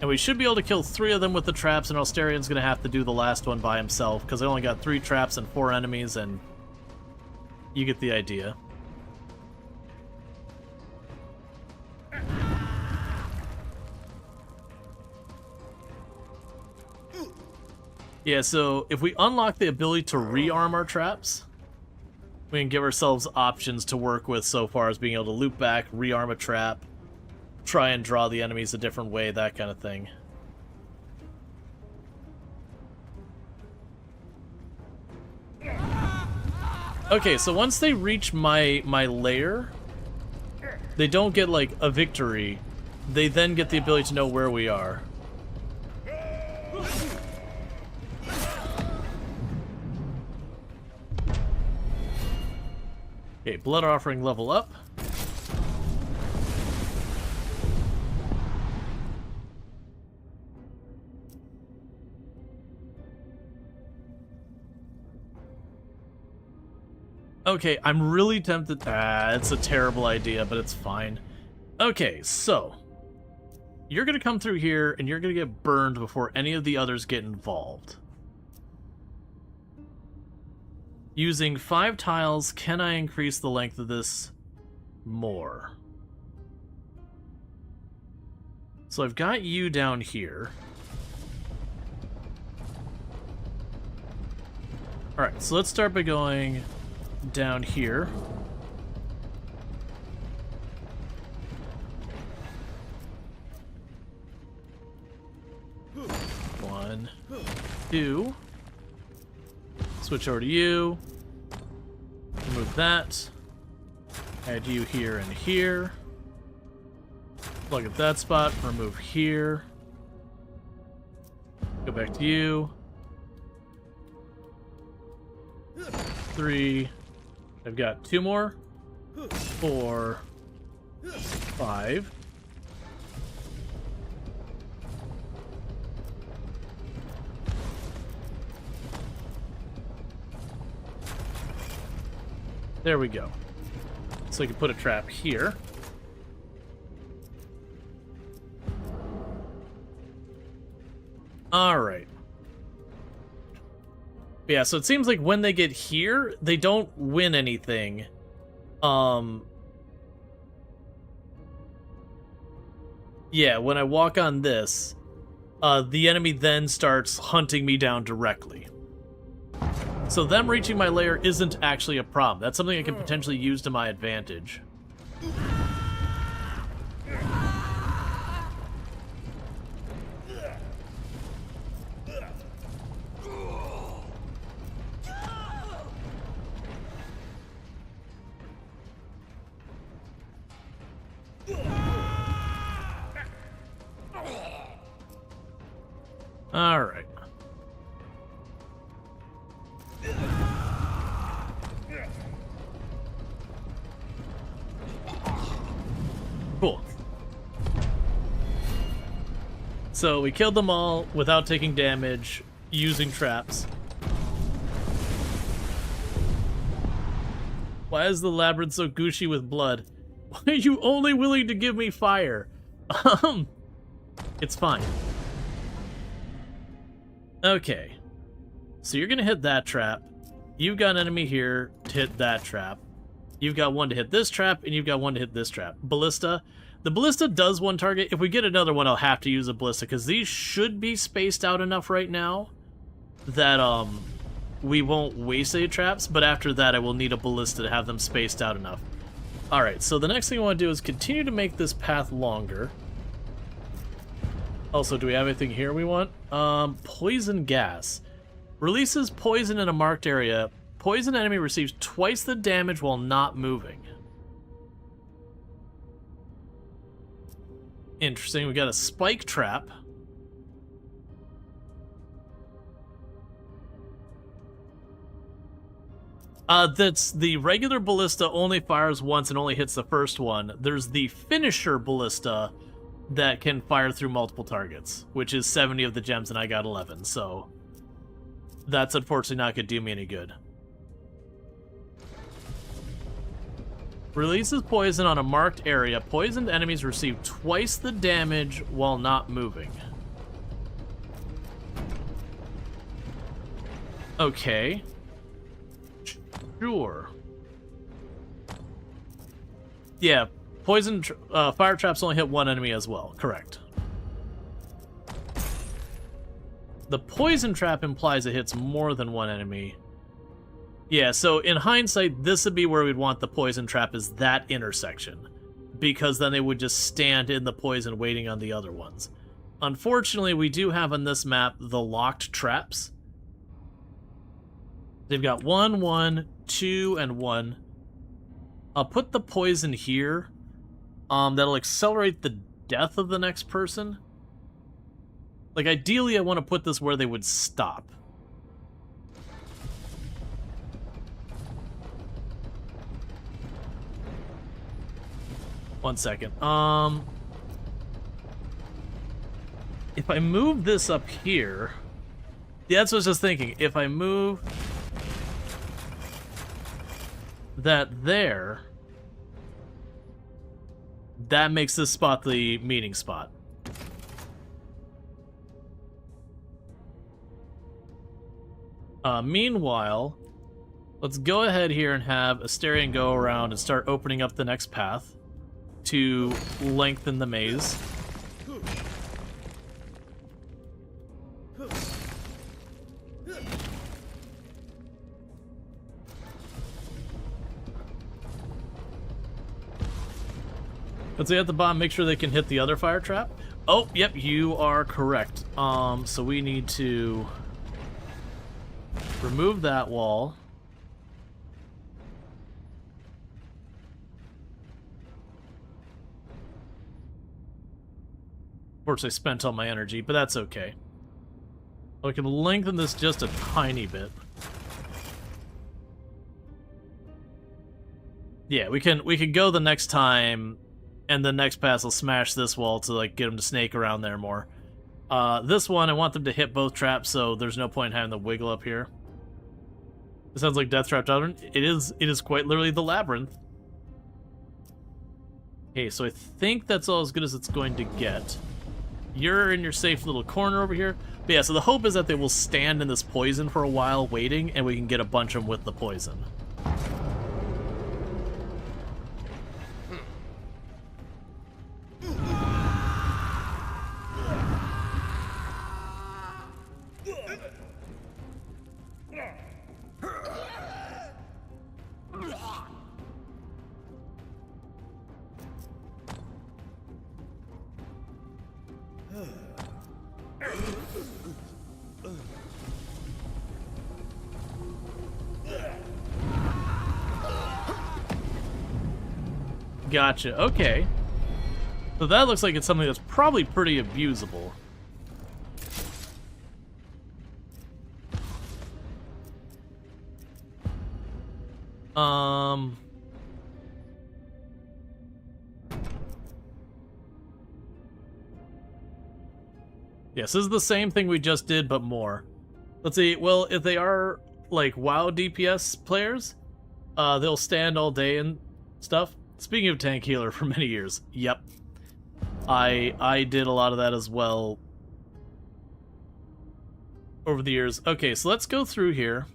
And we should be able to kill 3 of them with the traps, and Astarion's going to have to do the last one by himself, because I only got 3 traps and 4 enemies, and you get the idea. Yeah, so if we unlock the ability to rearm our traps, we can give ourselves options to work with so far as being able to loop back, rearm a trap, try and draw the enemies a different way, that kind of thing. Okay, so once they reach my lair, they don't get, like, a victory. They then get the ability to know where we are. Okay, blood offering level up. Okay, I'm really tempted. It's a terrible idea, but it's fine. Okay, so you're gonna come through here and you're gonna get burned before any of the others get involved. Using 5 tiles, can I increase the length of this more? So I've got you down here. Alright, so let's start by going down here. 2. Switch over to you. Remove that. Add you here and here. Plug at that spot. Remove here. Go back to you. 3. I've got 2 more. 4. 5. There we go. So I can put a trap here. Alright. Yeah, so it seems like when they get here, they don't win anything. Yeah, when I walk on this, the enemy then starts hunting me down directly. So them reaching my lair isn't actually a problem. That's something I can potentially use to my advantage. All right. Cool. So we killed them all without taking damage, using traps. Why is the labyrinth so gushy with blood? Why are you only willing to give me fire? It's fine. Okay. So you're gonna hit that trap. You've got an enemy here to hit that trap. You've got one to hit this trap, and you've got one to hit this trap. Ballista. The ballista does one target. If we get another one, I'll have to use a ballista, because these should be spaced out enough right now that we won't waste any traps, but after that I will need a ballista to have them spaced out enough. Alright, so the next thing I want to do is continue to make this path longer. Also, do we have anything here we want? Poison gas. Releases poison in a marked area. Poison enemy receives twice the damage while not moving. Interesting. We got a spike trap. That's the regular ballista only fires once and only hits the first one. There's the finisher ballista that can fire through multiple targets, which is 70 of the gems, and I got 11, so that's unfortunately not going to do me any good. Releases poison on a marked area. Poisoned enemies receive twice the damage while not moving. Okay. Sure. Yeah, poison fire traps only hit one enemy as well. Correct. The poison trap implies it hits more than one enemy. Yeah, so in hindsight, this would be where we'd want the poison trap, is that intersection, because then they would just stand in the poison waiting on the other ones. Unfortunately, we do have on this map the locked traps. They've got 1, 1, 2, and 1. I'll put the poison here. That'll accelerate the death of the next person. Like, ideally, I want to put this where they would stop. One second. If I move this up here... Yeah, that's what I was just thinking. If I move that there, that makes this spot the meeting spot. Meanwhile, let's go ahead here and have Asterion go around and start opening up the next path to lengthen the maze. Let's say at the bottom, make sure they can hit the other fire trap. Oh, yep, you are correct. So we need to Remove that wall. Of course, I spent all my energy, but that's okay. We can lengthen this just a tiny bit. Yeah, we can go the next time, and the next pass will smash this wall to like get them to snake around there more. This one, I want them to hit both traps, so there's no point in having the wiggle up here. It sounds like Death Trap Tavern. It is quite literally the labyrinth. Okay, so I think that's all as good as it's going to get. You're in your safe little corner over here. But yeah, so the hope is that they will stand in this poison for a while waiting, and we can get a bunch of them with the poison. Gotcha, okay. So that looks like it's something that's probably pretty abusable. Yes, this is the same thing we just did, but more. Let's see, well, if they are, like, WoW DPS players, they'll stand all day and stuff. Speaking of tank healer for many years, yep. I did a lot of that as well over the years. Okay, so let's go through here.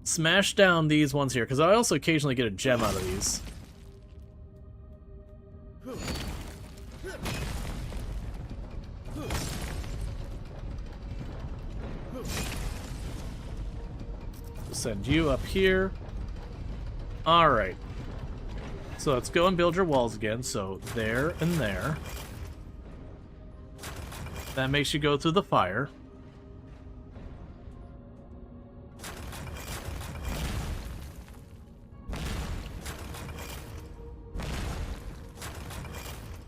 Smash down these ones here, because I also occasionally get a gem out of these. Send you up here. Alright. So let's go and build your walls again. So there and there. That makes you go through the fire.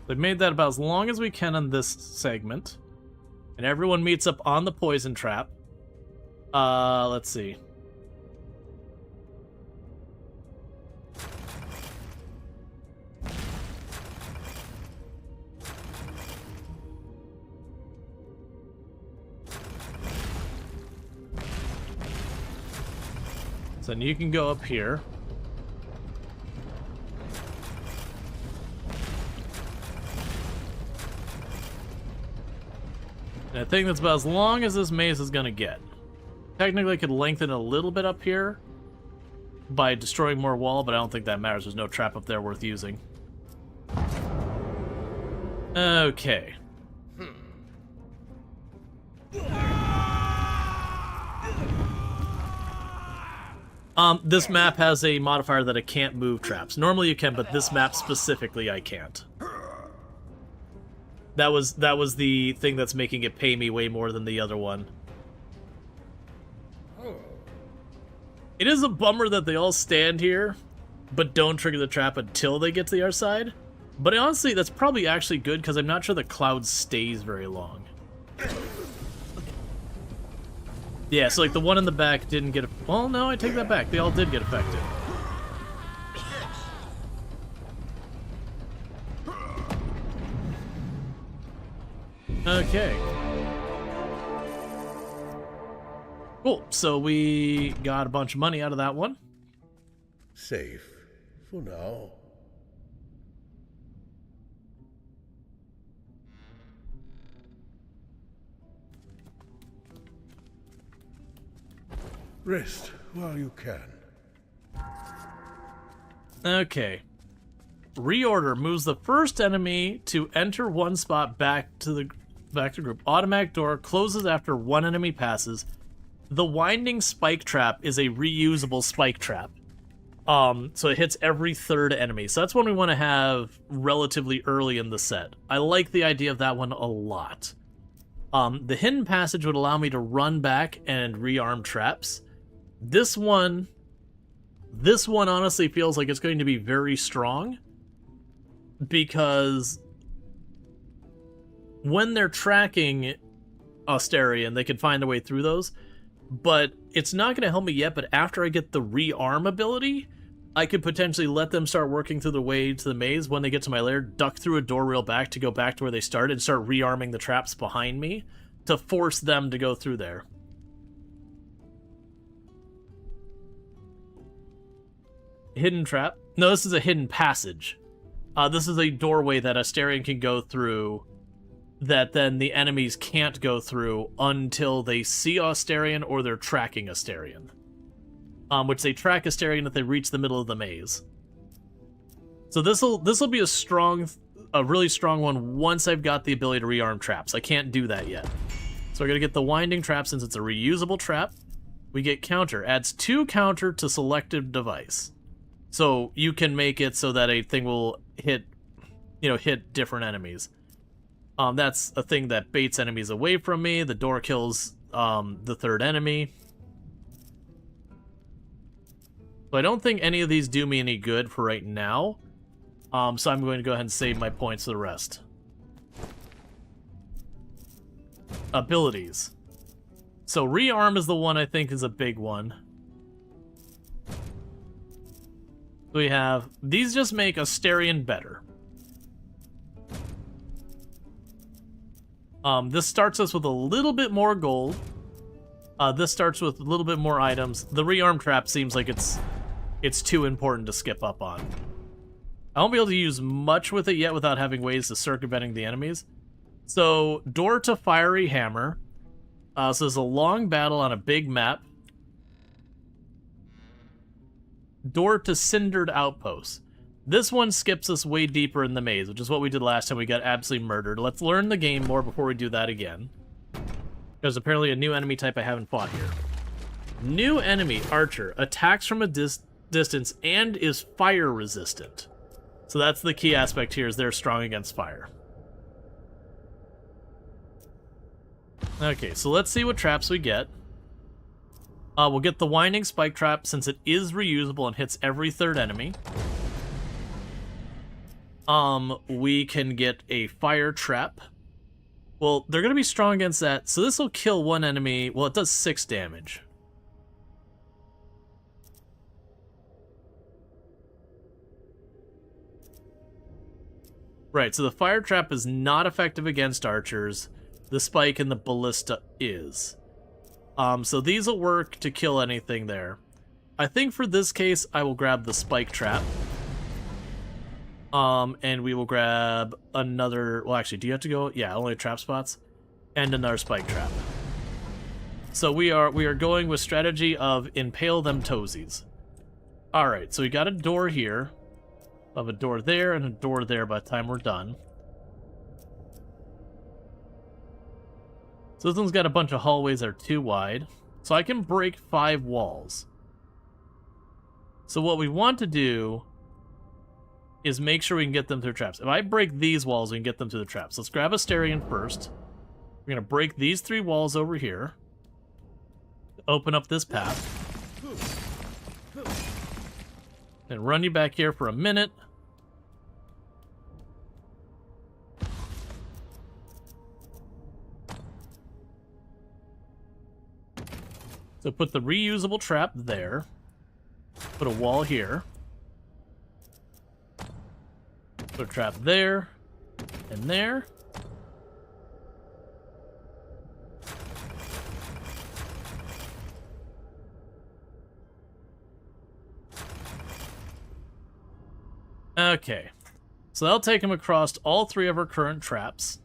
They've made that about as long as we can on this segment. And everyone meets up on the poison trap. Let's see. So then you can go up here. And I think that's about as long as this maze is going to get. Technically, I could lengthen a little bit up here by destroying more wall, but I don't think that matters. There's no trap up there worth using. Okay. This map has a modifier that it can't move traps. Normally you can, but this map specifically I can't. That was the thing that's making it pay me way more than the other one. It is a bummer that they all stand here, but don't trigger the trap until they get to the other side. But honestly, that's probably actually good, because I'm not sure the cloud stays very long. Yeah, so like the one in the back didn't get... Well, no, I take that back. They all did get affected. Okay. Cool, so we got a bunch of money out of that one. Safe for now. Rest while you can. Okay. Reorder moves the first enemy to enter one spot back to group. Automatic door closes after one enemy passes. The winding spike trap is a reusable spike trap. So it hits every third enemy. So that's one we want to have relatively early in the set. I like the idea of that one a lot. The hidden passage would allow me to run back and rearm traps. This one honestly feels like it's going to be very strong, because when they're tracking Asterion, they can find a way through those, but it's not going to help me yet. But after I get the rearm ability, I could potentially let them start working through the way to the maze. When they get to my lair, duck through a door real back to go back to where they started and start rearming the traps behind me to force them to go through there. Hidden trap? No, this is a hidden passage. This is a doorway that Asterion can go through that then the enemies can't go through until they see Asterion or they're tracking Asterion. Which they track Asterion if they reach the middle of the maze. So this'll be a really strong one once I've got the ability to rearm traps. I can't do that yet. So we're gonna get the winding trap since it's a reusable trap. We get counter, adds 2 counter to selected device. So you can make it so that a thing will hit different enemies. That's a thing that baits enemies away from me. The door kills the third enemy. So I don't think any of these do me any good for right now. So I'm going to go ahead and save my points for the rest. Abilities. So rearm is the one I think is a big one. We have, these just make Asterion better. This starts us with a little bit more gold. This starts with a little bit more items. The rearm trap seems like it's too important to skip up on. I won't be able to use much with it yet without having ways to circumventing the enemies. So, door to fiery hammer. So there's a long battle on a big map. Door to cindered outpost. This one skips us way deeper in the maze, which is what we did last time we got absolutely murdered. Let's learn the game more before we do that again. There's apparently a new enemy type I haven't fought here. New enemy, Archer, attacks from a distance and is fire resistant. So that's the key aspect here, is they're strong against fire. Okay, so let's see what traps we get. We'll get the winding spike trap since it is reusable and hits every third enemy. We can get a fire trap. Well, they're going to be strong against that, so this will kill one enemy. Well, it does 6 damage. Right, so the fire trap is not effective against archers. The spike and the ballista is. So these will work to kill anything there. I think for this case, I will grab the spike trap. And we will grab another... Well, actually, do you have to go? Yeah, only trap spots. And another spike trap. So we are going with strategy of impale them toesies. Alright, so we got a door here. We'll have a door there and a door there by the time we're done. So this one's got a bunch of hallways that are too wide. So I can break 5 walls. So what we want to do is make sure we can get them through traps. If I break these walls, we can get them through the traps. Let's grab Asterion first. We're going to break these 3 walls over here. Open up this path. Then run you back here for a minute. So put the reusable trap there. Put a wall here. Put a trap there. And there. Okay. So that'll take him across all 3 of our current traps.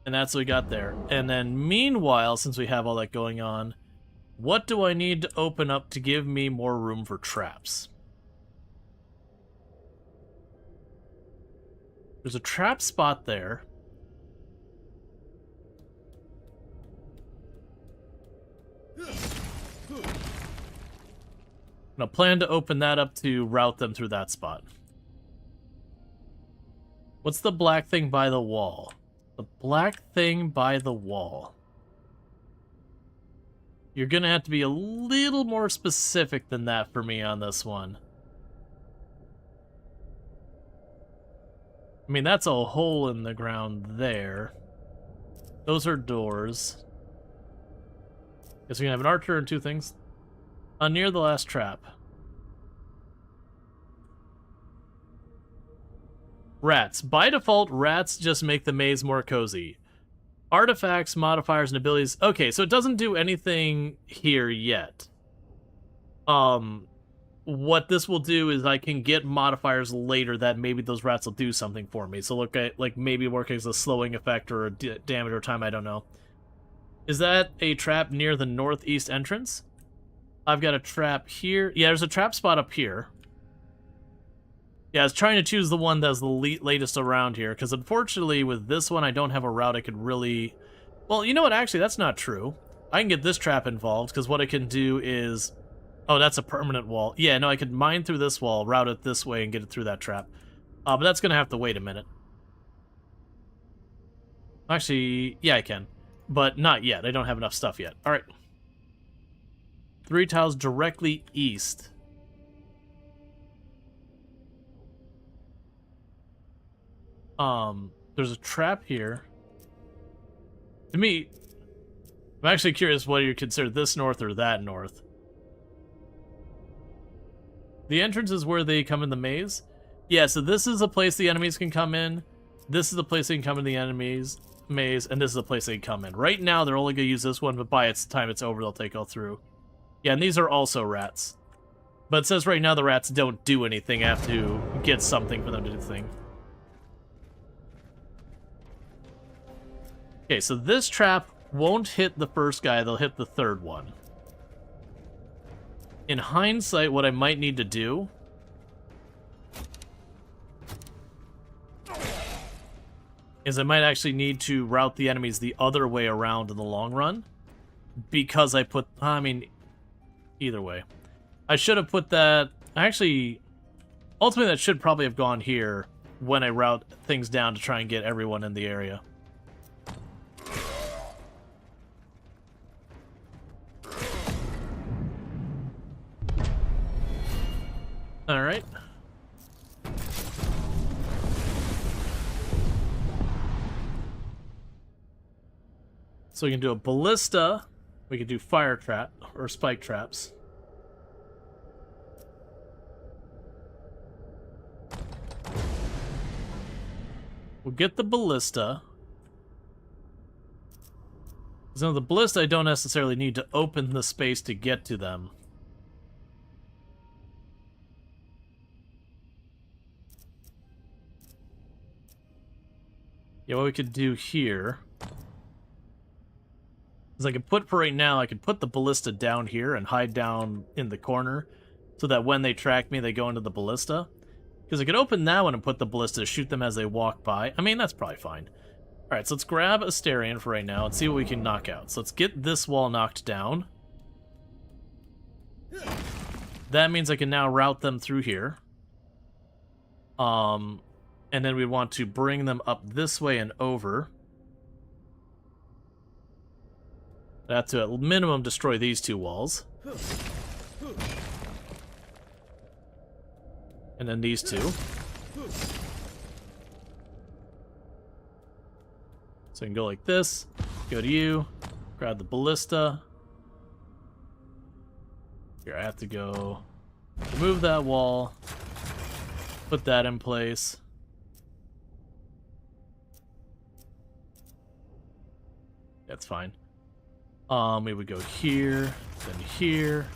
And that's what we got there. And then meanwhile, since we have all that going on, what do I need to open up to give me more room for traps? There's a trap spot there. And I plan to open that up to route them through that spot. What's the black thing by the wall? The black thing by the wall. You're gonna have to be a little more specific than that for me on this one. I mean, that's a hole in the ground there. Those are doors. Guess we can have an archer and two things. Near the last trap. Rats. By default, rats just make the maze more cozy. Artifacts, modifiers, and abilities. Okay, so it doesn't do anything here yet. What this will do is I can get modifiers later that maybe those rats will do something for me. So look at, like, maybe working as a slowing effect or a damage or time, I don't know. Is that a trap near the northeast entrance? I've got a trap here. Yeah, there's a trap spot up here. Yeah, I was trying to choose the one that's the latest around here, because unfortunately with this one I don't have a route I could really... Well, you know what, actually, that's not true. I can get this trap involved, because what I can do is... Oh, that's a permanent wall. Yeah, no, I could mine through this wall, route it this way, and get it through that trap. But that's going to have to wait a minute. Actually, yeah, I can. But not yet. I don't have enough stuff yet. Alright. 3 tiles directly east. There's a trap here. To me, I'm actually curious whether you consider this north or that north. The entrance is where they come in the maze. Yeah, so this is a place the enemies can come in. This is the place they can come in the enemies maze, and this is the place they can come in. Right now, they're only going to use this one, but by its time it's over, they'll take all through. Yeah, and these are also rats. But it says right now the rats don't do anything. I have to get something for them to do the thing. Okay, so this trap won't hit the first guy, they'll hit the third one. In hindsight, what I might need to do is I might actually need to route the enemies the other way around in the long run. Because I put... I mean, either way. I should have put that... Actually, ultimately that should probably have gone here when I route things down to try and get everyone in the area. Alright. So we can do a ballista, we can do fire trap, or spike traps. We'll get the ballista. So the ballista, I don't necessarily need to open the space to get to them. Yeah, what we could do here is I could put, for right now, I could put the ballista down here and hide down in the corner so that when they track me, they go into the ballista. Because I could open that one and put the ballista to shoot them as they walk by. I mean, that's probably fine. Alright, so let's grab Asterion for right now and see what we can knock out. So let's get this wall knocked down. That means I can now route them through here. And then we want to bring them up this way and over. That to at minimum destroy these two walls. And then these two. So I can go like this, go to you, grab the ballista. Here, I have to go remove that wall, put that in place. That's fine. We would go here, then here.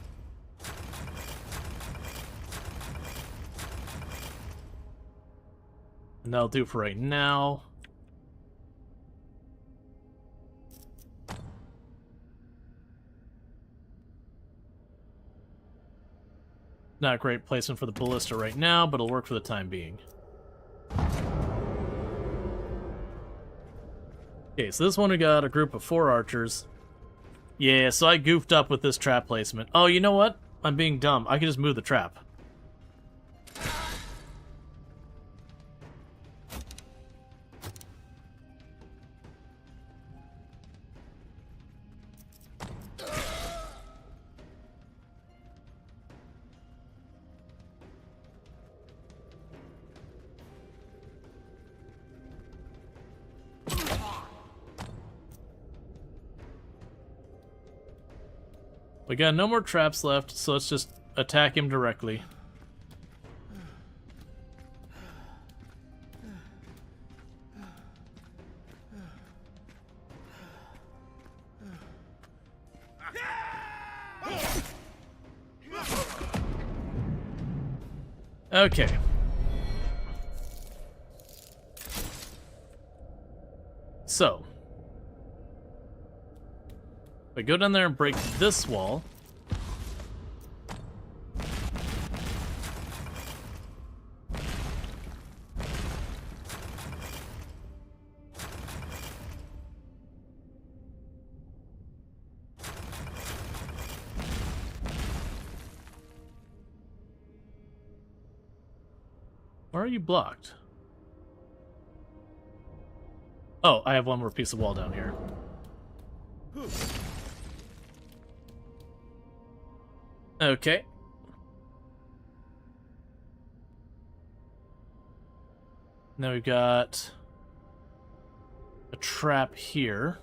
And that'll do for right now. Not a great placement for the ballista right now, but it'll work for the time being. Okay, so this one we got a group of 4 archers. Yeah, so I goofed up with this trap placement. Oh, you know what? I'm being dumb. I can just move the trap. We got no more traps left, so let's just attack him directly. Okay. So, we go down there and break this wall. Why are you blocked? Oh, I have one more piece of wall down here. Okay. Now we've got a trap here.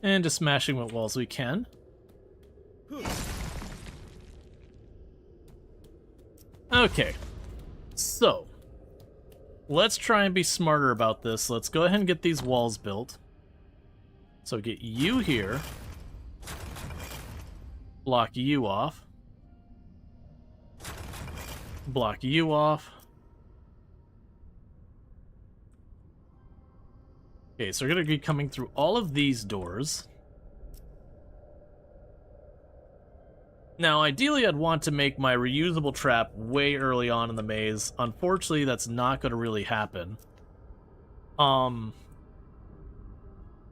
And just smashing what walls we can. Okay. So, let's try and be smarter about this. Let's go ahead and get these walls built. So get you here. Block you off. Block you off. Okay, so we're going to be coming through all of these doors. Now, ideally, I'd want to make my reusable trap way early on in the maze. Unfortunately, that's not going to really happen.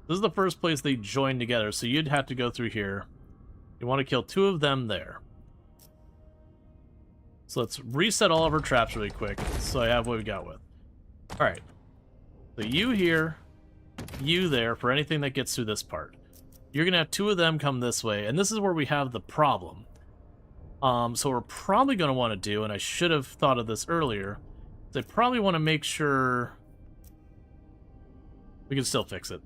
This is the first place they join together, so you'd have to go through here. You want to kill 2 of them there. So let's reset all of our traps really quick, so I have what we got with. Alright. So you here, you there, for anything that gets through this part. You're going to have 2 of them come this way, and this is where we have the problem. So we're probably going to want to do, and I should have thought of this earlier, is I probably want to make sure we can still fix it.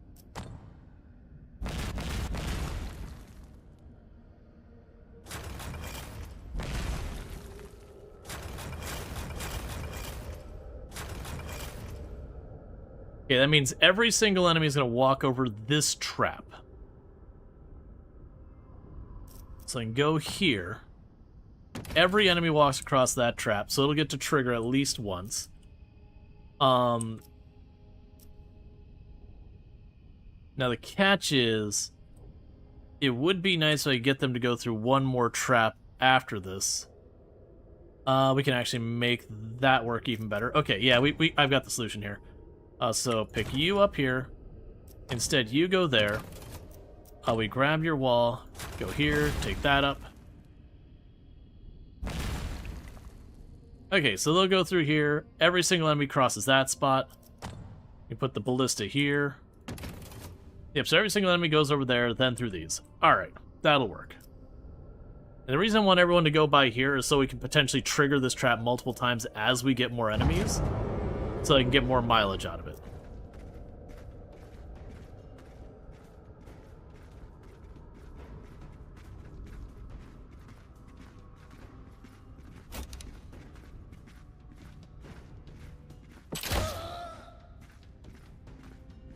Okay, that means every single enemy is going to walk over this trap. So I can go here. Every enemy walks across that trap, so it'll get to trigger at least once. Now the catch is, it would be nice if I get them to go through one more trap after this. We can actually make that work even better. Okay, yeah, I've got the solution here. So pick you up here. Instead, you go there. We grab your wall, go here, take that up. Okay, so they'll go through here. Every single enemy crosses that spot. You put the ballista here. Yep, so every single enemy goes over there, then through these. Alright, that'll work. And the reason I want everyone to go by here is so we can potentially trigger this trap multiple times as we get more enemies, so I can get more mileage out of it.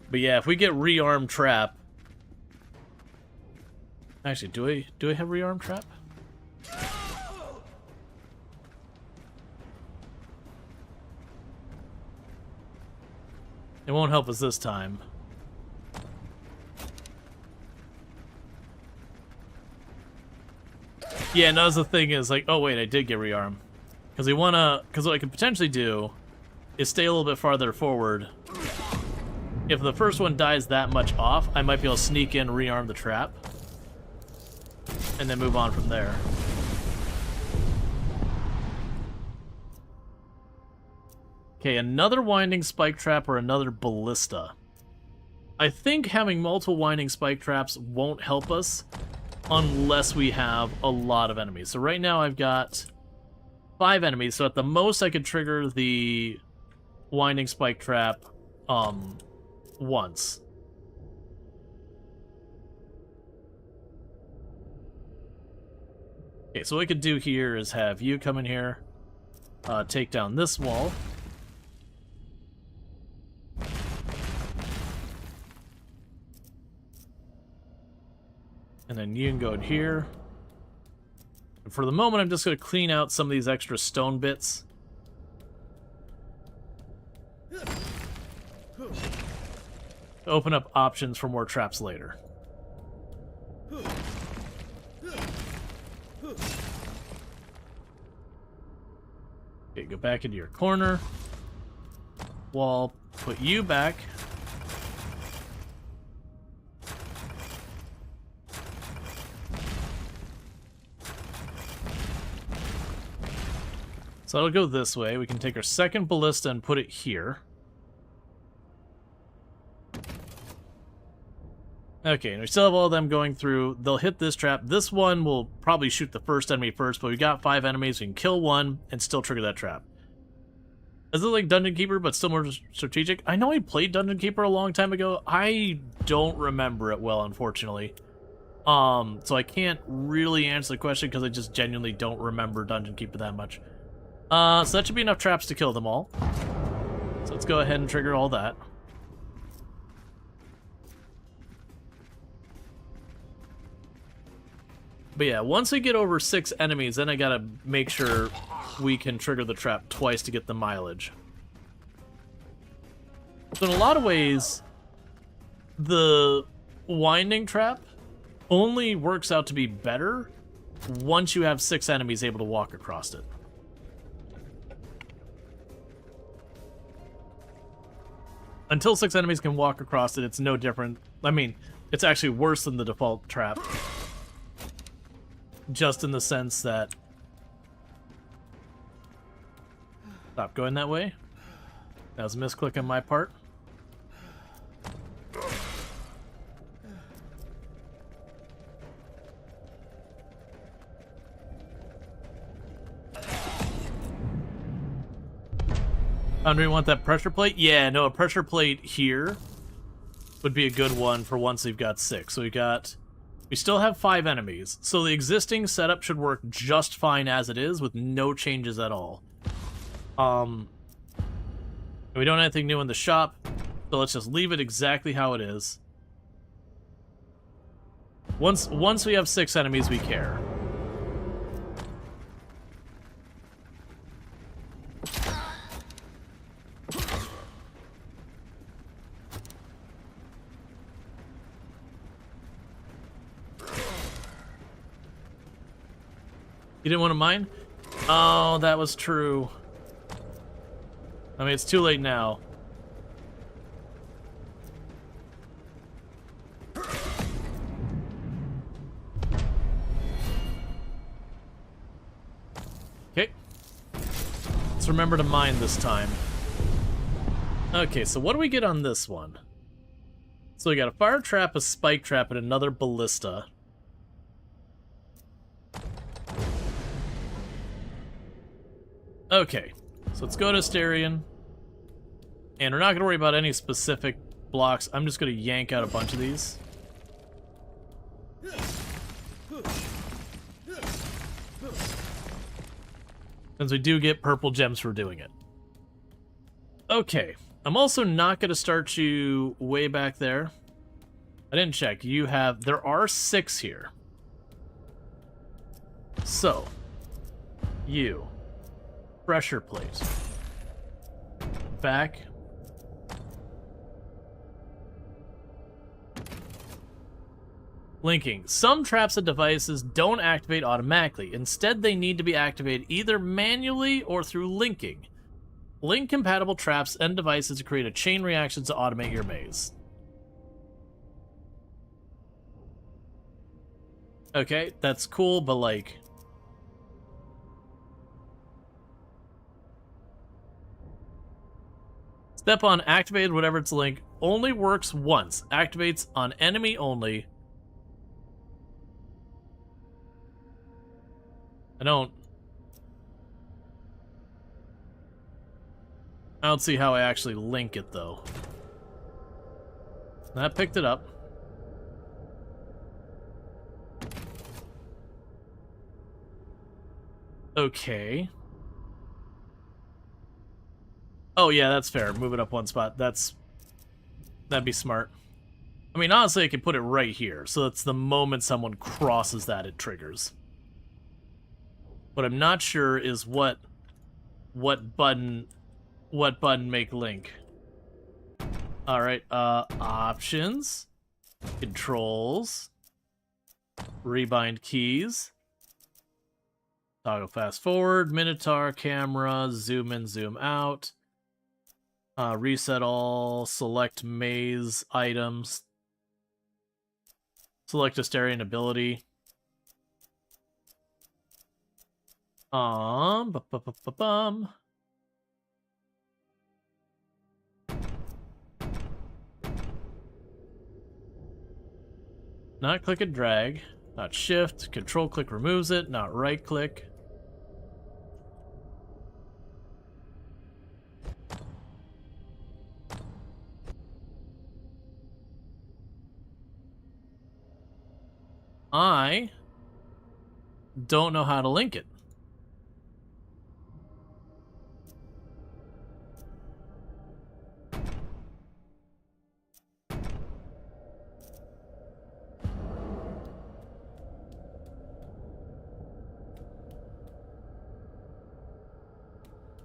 But yeah, if we get rearmed trap... Actually, do I have rearmed trap? It won't help us this time. Yeah, and that's the thing is, like, oh wait, I did get rearm. Because what I could potentially do is stay a little bit farther forward. If the first one dies that much off, I might be able to sneak in, rearm the trap, and then move on from there. Okay, another winding spike trap or another ballista. I think having multiple winding spike traps won't help us unless we have a lot of enemies. So right now I've got 5 enemies, so at the most I could trigger the winding spike trap once. Okay, so what we could do here is have you come in here, take down this wall. And then you can go in here. And for the moment, I'm just going to clean out some of these extra stone bits. Open up options for more traps later. Okay, go back into your corner. Wall, put you back. So that'll go this way. We can take our second ballista and put it here. Okay, and we still have all of them going through. They'll hit this trap. This one will probably shoot the first enemy first, but we got 5 enemies. We can kill one and still trigger that trap. Is it like Dungeon Keeper, but still more strategic? I know I played Dungeon Keeper a long time ago. I don't remember it well, unfortunately. So I can't really answer the question because I just genuinely don't remember Dungeon Keeper that much. So that should be enough traps to kill them all. So let's go ahead and trigger all that. But yeah, once we get over 6 enemies, then I gotta make sure we can trigger the trap twice to get the mileage. So in a lot of ways, the winding trap only works out to be better once you have 6 enemies able to walk across it. Until 6 enemies can walk across it, it's no different. I mean, it's actually worse than the default trap. Just in the sense that... Stop going that way. That was a misclick on my part. Do we want that pressure plate? Yeah, no, a pressure plate here would be a good one for once we've got 6. So we still have 5 enemies. So the existing setup should work just fine as it is with no changes at all. We don't have anything new in the shop, so let's just leave it exactly how it is. Once we have 6 enemies, we care. You didn't want to mine? Oh, that was true. I mean, it's too late now. Okay. Let's remember to mine this time. Okay, so what do we get on this one? So we got a fire trap, a spike trap, and another ballista. Okay, so let's go to Asterion. And we're not going to worry about any specific blocks. I'm just going to yank out a bunch of these. Since we do get purple gems for doing it. Okay, I'm also not going to start you way back there. I didn't check. There are 6 here. So, you. Pressure plate. Back. Linking. Some traps and devices don't activate automatically. Instead, they need to be activated either manually or through linking. Link compatible traps and devices to create a chain reaction to automate your maze. Okay, that's cool, but like... Step on activated whatever its link. Only works once. Activates on enemy only. I don't see how I actually link it, though. That picked it up. Okay. Oh, yeah, that's fair. Move it up one spot. That'd be smart. I mean, honestly, I could put it right here, so that's the moment someone crosses that, it triggers. What I'm not sure is what button make link. Alright, options, controls, rebind keys, toggle fast forward, Minotaur, camera, zoom in, zoom out, reset all, select maze items, select Asterian ability. Bum. Not click and drag, not shift, control click removes it, not right click. I don't know how to link it.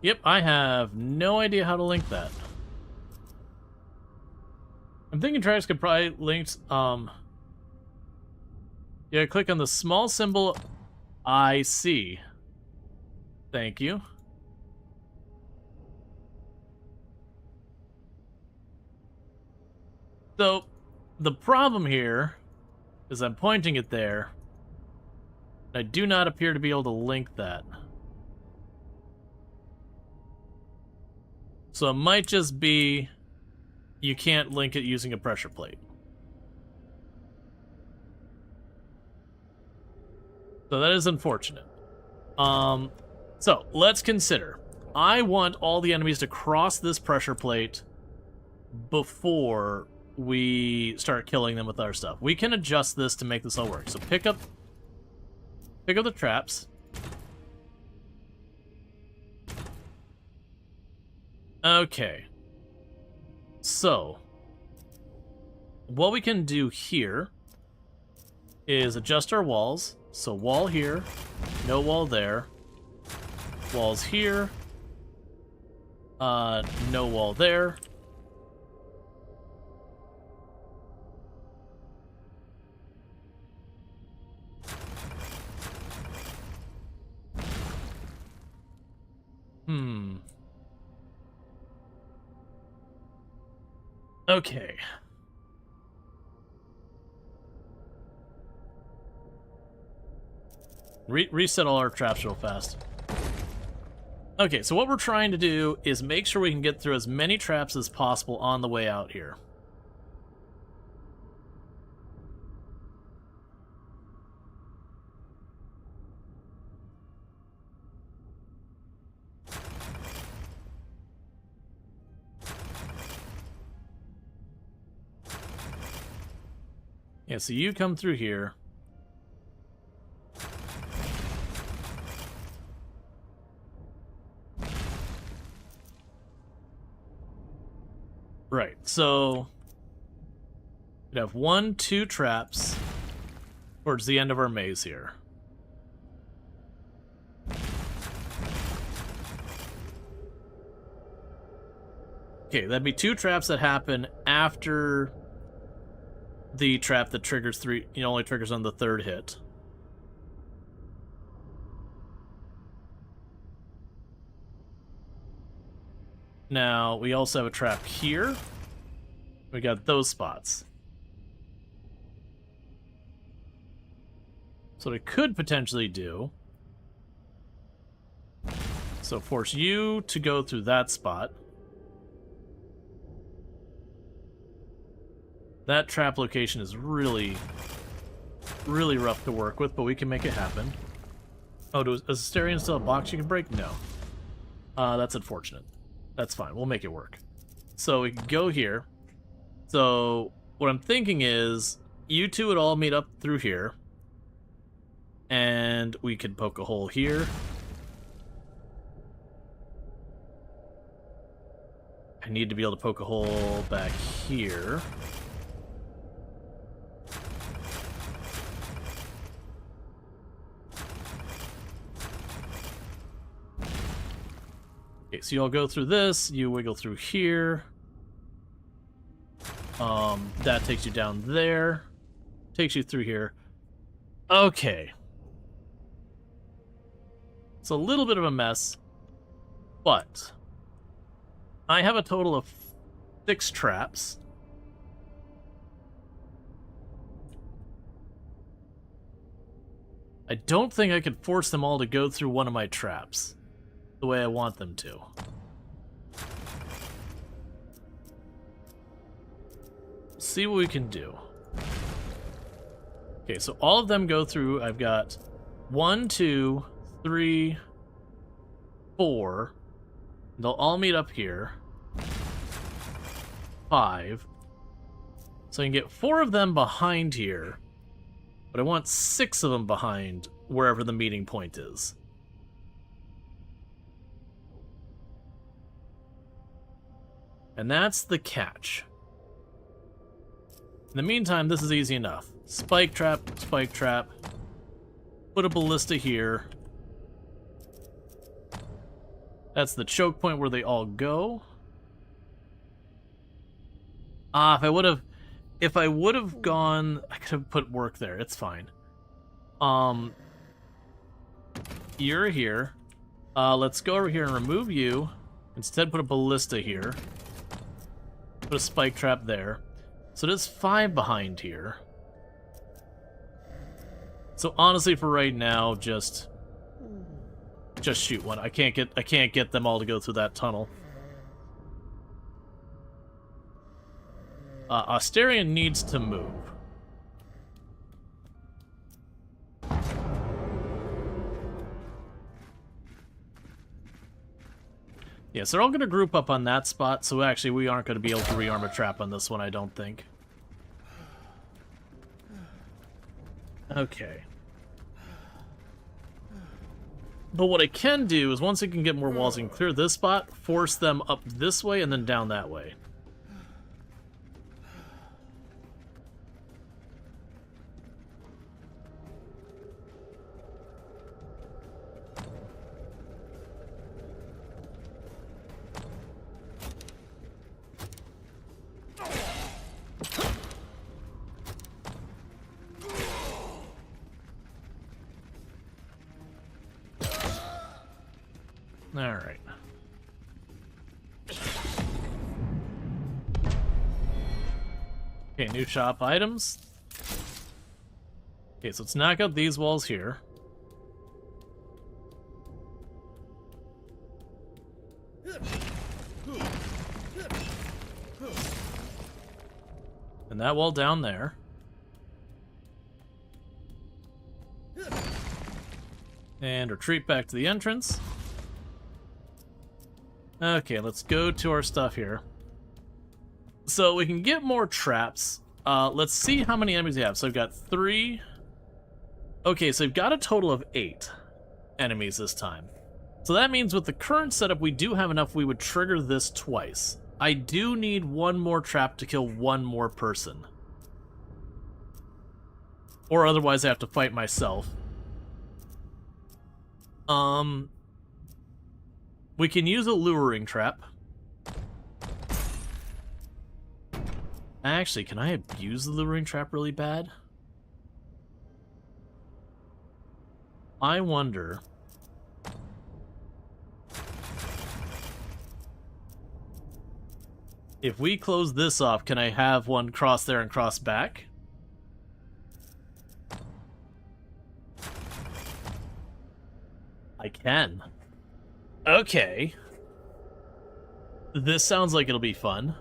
Yep, I have no idea how to link that. I'm thinking Travis could probably link, yeah, click on the small symbol I see. Thank you. So, the problem here is I'm pointing it there. I do not appear to be able to link that. So it might just be you can't link it using a pressure plate. So that is unfortunate. So let's consider. I want all the enemies to cross this pressure plate before we start killing them with our stuff. We can adjust this to make this all work. So pick up the traps. Okay. So what we can do here is adjust our walls. So wall here, no wall there. Walls here. No wall there. Okay. Reset all our traps real fast. Okay, so what we're trying to do is make sure we can get through as many traps as possible on the way out here. Yeah, so you come through here. Right, so we'd have 1, 2 traps towards the end of our maze here. Okay, that'd be 2 traps that happen after the trap that triggers 3, only triggers on the 3rd hit. Now, we also have a trap here. We got those spots. So what I could potentially do, so force you to go through that spot. That trap location is really, really rough to work with, but we can make it happen. Oh, is Asterion still a box you can break? No. That's unfortunate. That's fine. We'll make it work. So we can go here. So what I'm thinking is you two would all meet up through here. And we could poke a hole here. I need to be able to poke a hole back here. Okay, so you all go through this, you wiggle through here. That takes you down there. Takes you through here. Okay. It's a little bit of a mess, but I have a total of 6 traps. I don't think I could force them all to go through one of my traps the way I want them to. See what we can do. Okay, so all of them go through. I've got 1, 2, 3, 4. They'll all meet up here. 5. So I can get 4 of them behind here. But I want 6 of them behind wherever the meeting point is. And that's the catch. In the meantime, this is easy enough. Spike trap, put a ballista here. That's the choke point where they all go. If I would have gone, I could have put work there. It's fine. You're here. Let's go over here and remove you. Instead, put a ballista here. Put a spike trap there. So there's 5 behind here. So honestly, for right now, just shoot one. I can't get them all to go through that tunnel. Asterion needs to move. Yes, they're all going to group up on that spot, so actually we aren't going to be able to rearm a trap on this one, I don't think. Okay. But what I can do is once I can get more walls and clear this spot, force them up this way and then down that way. Alright. Okay, new shop items. Okay, so let's knock out these walls here. And that wall down there. And retreat back to the entrance. Okay, let's go to our stuff here. So we can get more traps. Let's see how many enemies we have. So I've got 3. Okay, so we've got a total of 8 enemies this time. So that means with the current setup, we do have enough. We would trigger this twice. I do need 1 more trap to kill 1 more person. Or otherwise I have to fight myself. We can use a luring trap. Actually, can I abuse the luring trap really bad? I wonder. If we close this off, can I have one cross there and cross back? I can. Okay. This sounds like it'll be fun.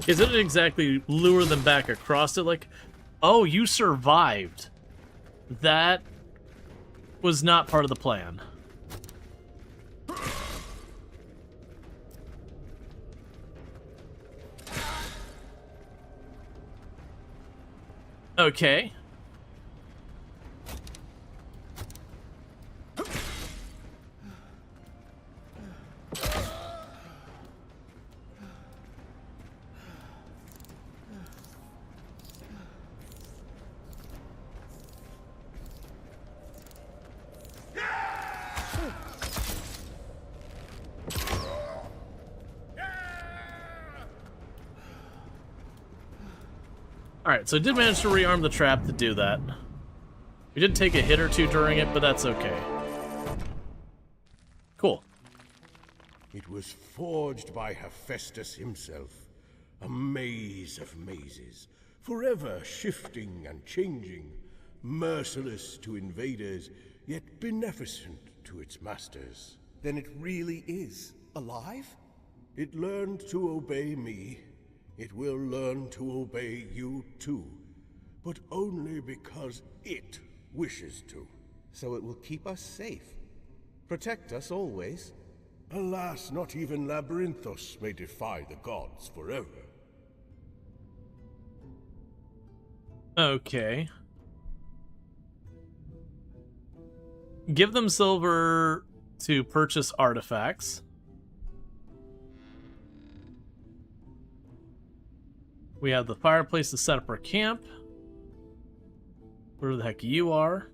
It didn't exactly lure them back across it like, oh, you survived. That was not part of the plan. Okay. Alright, so I did manage to rearm the trap to do that. We did take a hit or two during it, but that's okay. Cool. It was forged by Hephaestus himself. A maze of mazes, forever shifting and changing, merciless to invaders, yet beneficent to its masters. Then it really is alive? It learned to obey me. It will learn to obey you too, but only because it wishes to. So it will keep us safe. Protect us always. Alas, not even Labyrinthos may defy the gods forever. Okay. Give them silver to purchase artifacts. We have the fireplace to set up our camp. Where the heck you are.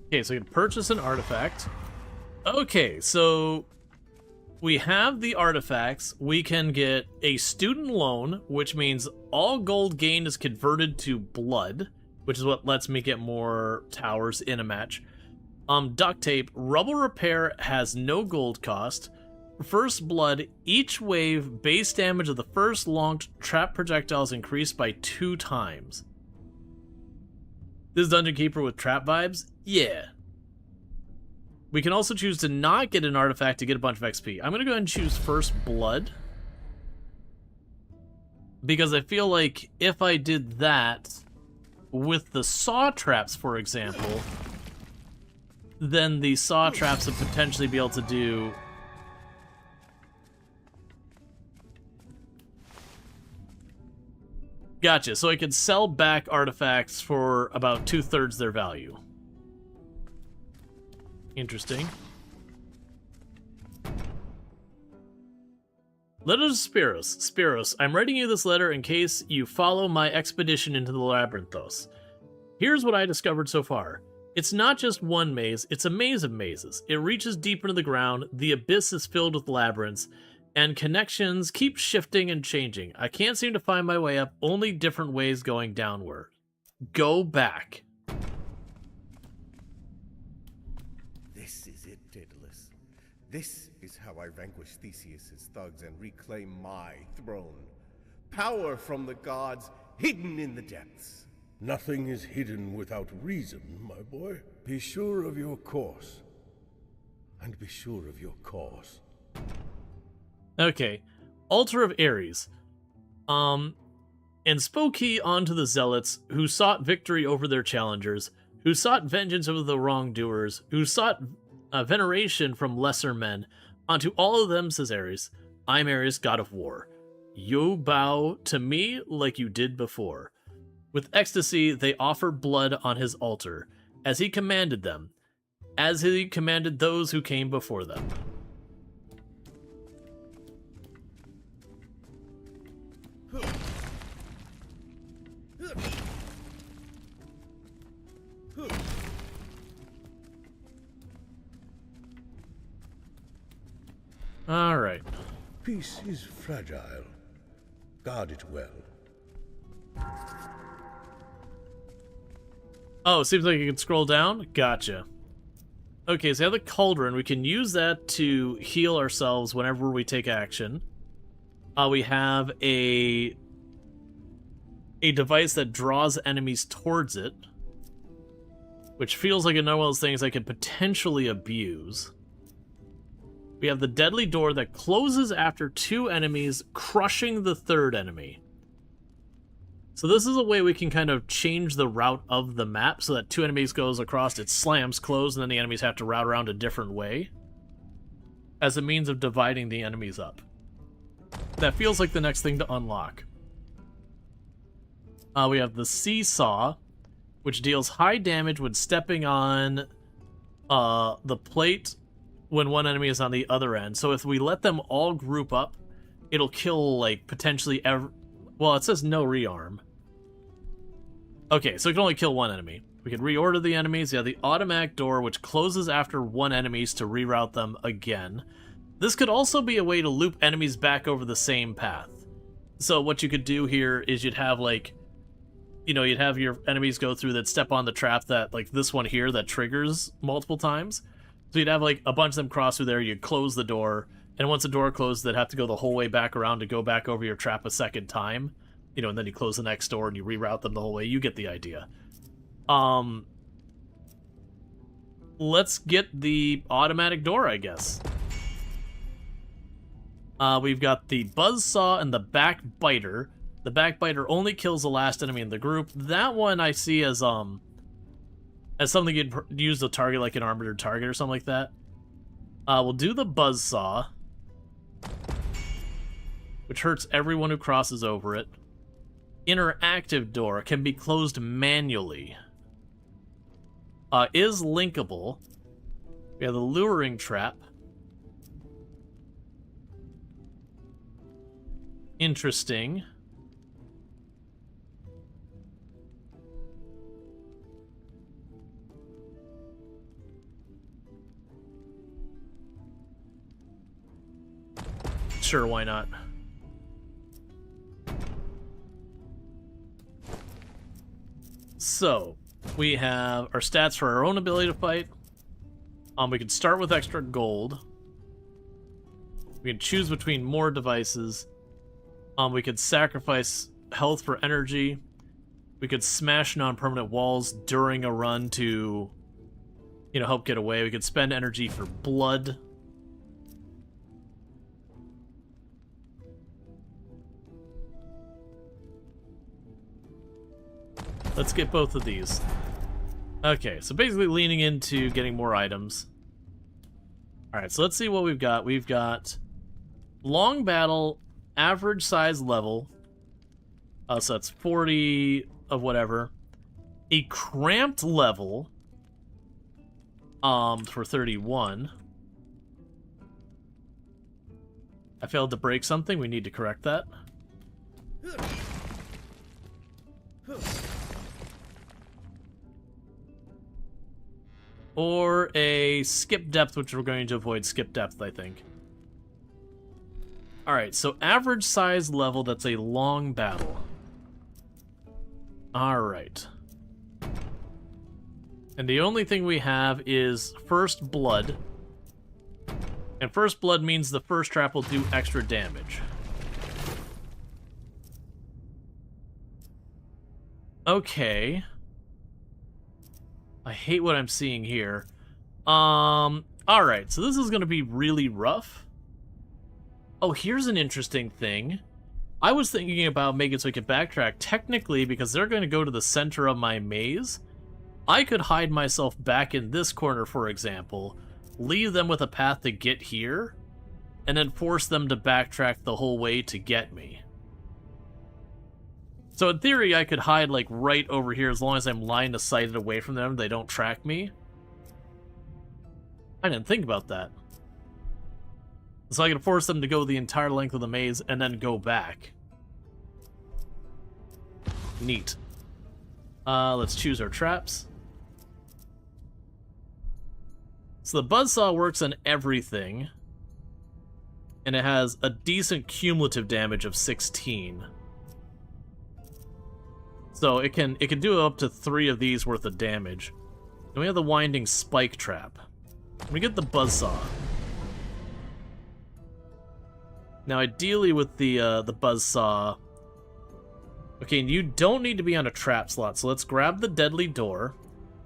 Okay, so we can purchase an artifact. Okay, so we have the artifacts. We can get a student loan, which means all gold gained is converted to blood, which is what lets me get more towers in a match. Duct tape. Rubble repair has no gold cost. First blood. Each wave base damage of the first launched trap projectile is increased by 2 times. This is Dungeon Keeper with trap vibes? Yeah. We can also choose to not get an artifact to get a bunch of XP. I'm going to go ahead and choose First Blood. Because I feel like if I did that with the saw traps, for example, then the saw traps would potentially be able to do... Gotcha, so I could sell back artifacts for about 2/3 their value. Interesting. Letter to Spiros. Spiros, I'm writing you this letter in case you follow my expedition into the Labyrinthos. Here's what I discovered so far. It's not just one maze, it's a maze of mazes. It reaches deep into the ground, the abyss is filled with labyrinths, and connections keep shifting and changing. I can't seem to find my way up, only different ways going downward. Go back. This is it, Daedalus. This is how I vanquish Theseus's thugs and reclaim my throne. Power from the gods, hidden in the depths. Nothing is hidden without reason, my boy. Be sure of your course. And be sure of your cause. Okay. Altar of Ares. And spoke he onto the zealots, who sought victory over their challengers, who sought vengeance over the wrongdoers, who sought veneration from lesser men. Unto all of them, says Ares, I'm Ares, god of war. You bow to me like you did before. With ecstasy, they offer blood on his altar, as he commanded them, as he commanded those who came before them. All right. Peace is fragile. Guard it well. Oh, seems like you can scroll down? Gotcha. Okay, so we have the Cauldron. We can use that to heal ourselves whenever we take action. We have a device that draws enemies towards it, which feels like another one of those things I could potentially abuse. We have the Deadly Door that closes after 2 enemies, crushing the 3rd enemy. So this is a way we can kind of change the route of the map so that 2 enemies goes across, it slams closed, and then the enemies have to route around a different way as a means of dividing the enemies up. That feels like the next thing to unlock. We have the Seesaw, which deals high damage when stepping on the plate when one enemy is on the other end. So if we let them all group up, it'll kill, like, potentially well, it says no rearm. Okay, so it can only kill 1 enemy. We can reorder the enemies. You have the Automatic Door, which closes after 1 enemies to reroute them again. This could also be a way to loop enemies back over the same path. So what you could do here is you'd have, like, you know, you'd have your enemies go through that step on the trap that, like this one here, that triggers multiple times. So you'd have, like, a bunch of them cross through there, you'd close the door, and once the door closed, they'd have to go the whole way back around to go back over your trap a second time. You know, and then you close the next door and you reroute them the whole way. You get the idea. Let's get the Automatic Door, I guess. We've got the Buzzsaw and the Backbiter. The Backbiter only kills the last enemy in the group. That one I see as something you'd use to target, like an armored target or something like that. We'll do the Buzzsaw, which hurts everyone who crosses over it. Interactive Door can be closed manually. Is linkable. We have the Luring Trap. Interesting. Sure, why not? So, we have our stats for our own ability to fight. We can start with extra gold. We can choose between more devices. We could sacrifice health for energy. We could smash non-permanent walls during a run to, you know, help get away. We could spend energy for blood. Let's get both of these. Okay, so basically leaning into getting more items. Alright, so let's see what we've got. We've got long battle, average size level. So that's 40 of whatever. A cramped level for 31. I failed to break something. We need to correct that. Or a skip depth, which we're going to avoid skip depth, I think. Alright, so average size level, that's a long battle. Alright. And the only thing we have is First Blood. And First Blood means the first trap will do extra damage. Okay. I hate what I'm seeing here. Alright, so this is going to be really rough. Oh, here's an interesting thing. I was thinking about making it so we could backtrack. Technically, because they're going to go to the center of my maze, I could hide myself back in this corner, for example, leave them with a path to get here, and then force them to backtrack the whole way to get me. So in theory, I could hide, like, right over here as long as I'm line of sighted away from them, they don't track me. I didn't think about that. So I could force them to go the entire length of the maze and then go back. Neat. Let's choose our traps. So the Buzzsaw works on everything. And it has a decent cumulative damage of 16. So it can do up to 3 of these worth of damage. And we have the Winding Spike Trap. Let me get the buzzsaw. Now, ideally with the buzzsaw... Okay, and you don't need to be on a trap slot, so let's grab the deadly door,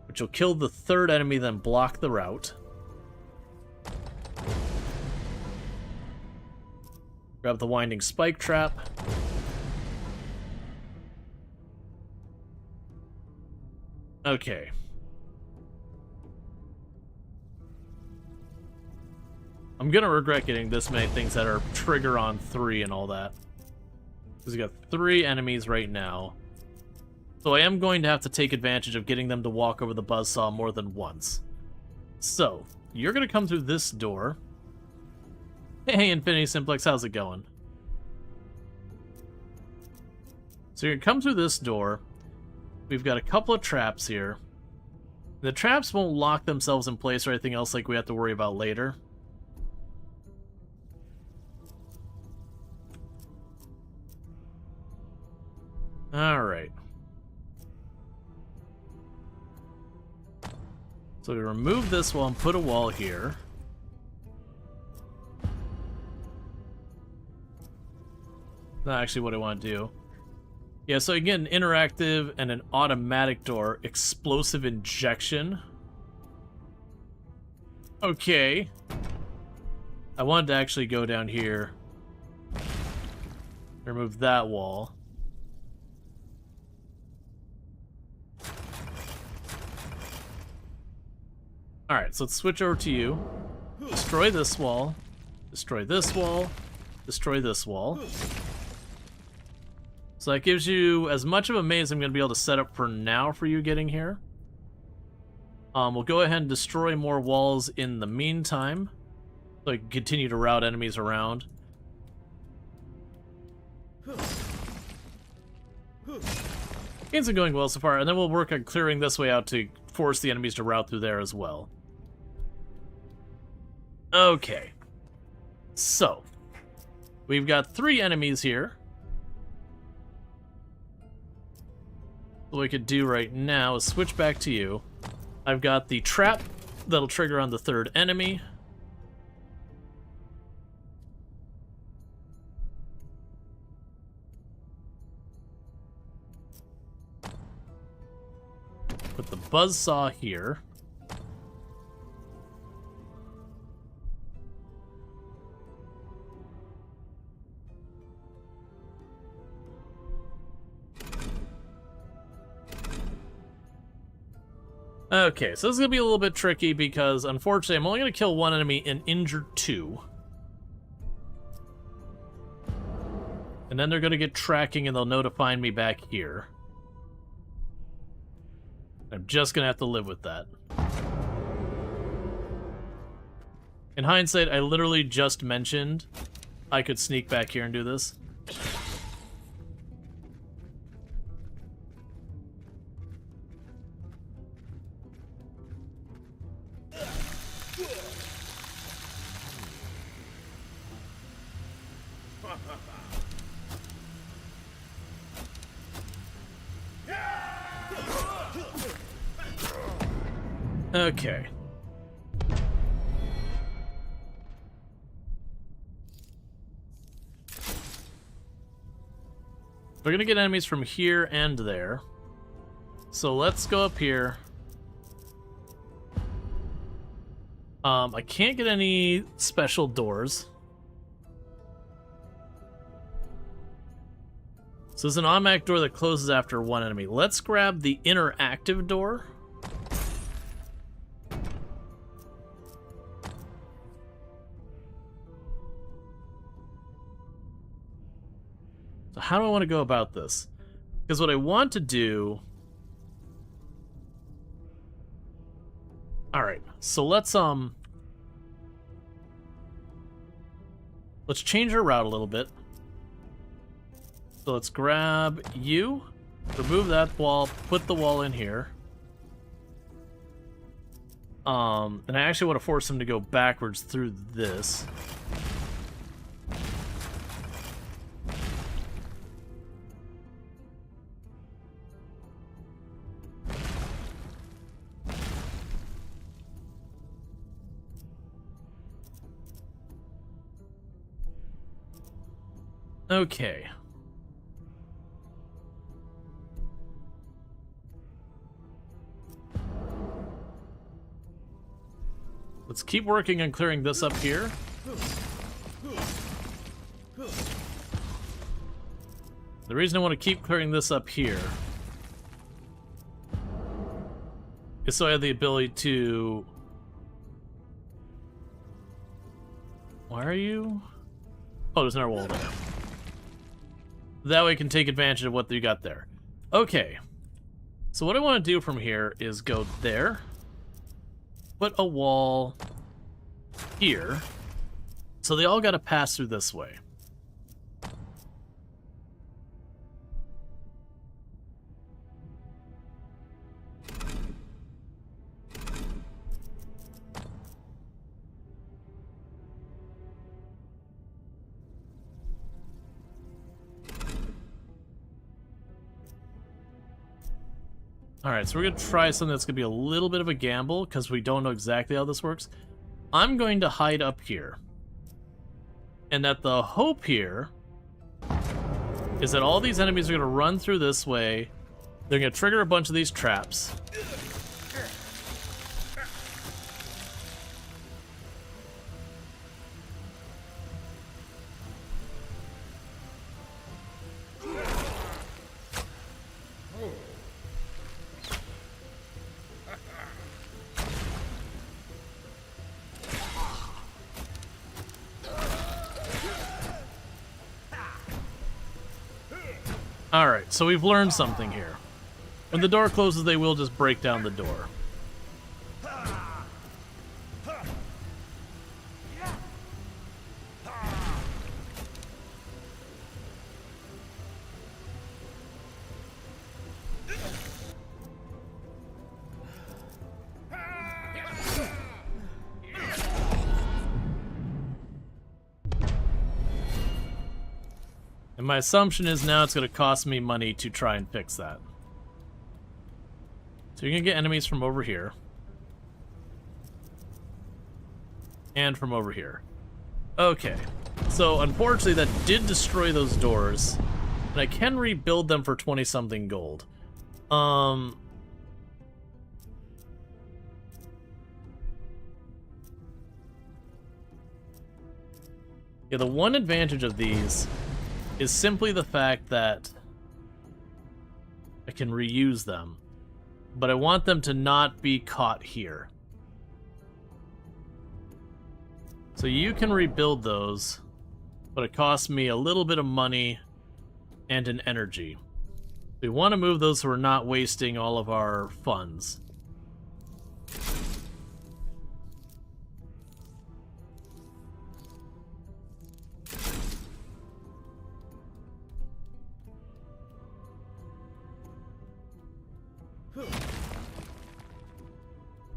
which will kill the third enemy, then block the route. Grab the winding spike trap. Okay. I'm gonna regret getting this many things that are trigger on 3 and all that. Because we got 3 enemies right now. So I am going to have to take advantage of getting them to walk over the buzzsaw more than once. So, you're gonna come through this door. Hey, Infinity Simplex, how's it going? So you're gonna come through this door. We've got a couple of traps here. The traps won't lock themselves in place or anything else like we have to worry about later. Alright. So we remove this wall and put a wall here. Not actually what I want to do. Yeah, so again, interactive and an automatic door. Explosive injection. Okay. I wanted to actually go down here. Remove that wall. Alright, so let's switch over to you. Destroy this wall. Destroy this wall. Destroy this wall. So that gives you as much of a maze I'm going to be able to set up for now for you getting here. We'll go ahead and destroy more walls in the meantime, so I can continue to route enemies around. Games are going well so far, and then we'll work on clearing this way out to force the enemies to route through there as well. Okay. So, we've got 3 enemies here. What we could do right now is switch back to you. I've got the trap that'll trigger on the 3rd enemy. Put the buzzsaw here. Okay, so this is going to be a little bit tricky because, unfortunately, I'm only going to kill 1 enemy and injure 2. And then they're going to get tracking and they'll know to find me back here. I'm just going to have to live with that. In hindsight, I literally just mentioned I could sneak back here and do this. Okay. We're gonna get enemies from here and there. So let's go up here. I can't get any special doors. So there's an automatic door that closes after 1 enemy. Let's grab the interactive door. So how do I want to go about this? Because what I want to do... Alright, so let's change our route a little bit. So let's grab you, remove that wall, put the wall in here. And I actually want to force him to go backwards through this. Okay. Let's keep working on clearing this up here. The reason I want to keep clearing this up here is so I have the ability to... Why are you... Oh, there's another wall there. That way I can take advantage of what you got there. Okay. So what I want to do from here is go there. Put a wall here. So they all got to pass through this way. Alright, so we're going to try something that's going to be a little bit of a gamble, because we don't know exactly how this works. I'm going to hide up here. And that the hope here is that all these enemies are going to run through this way. They're going to trigger a bunch of these traps. Alright, so we've learned something here. When the door closes, they will just break down the door. And my assumption is now it's going to cost me money to try and fix that. So you're going to get enemies from over here. And from over here. Okay. So unfortunately that did destroy those doors. And I can rebuild them for 20-something gold. Yeah, the one advantage of these is simply the fact that I can reuse them. But I want them to not be caught here. So you can rebuild those, but it costs me a little bit of money and an energy. We want to move those so we're not wasting all of our funds.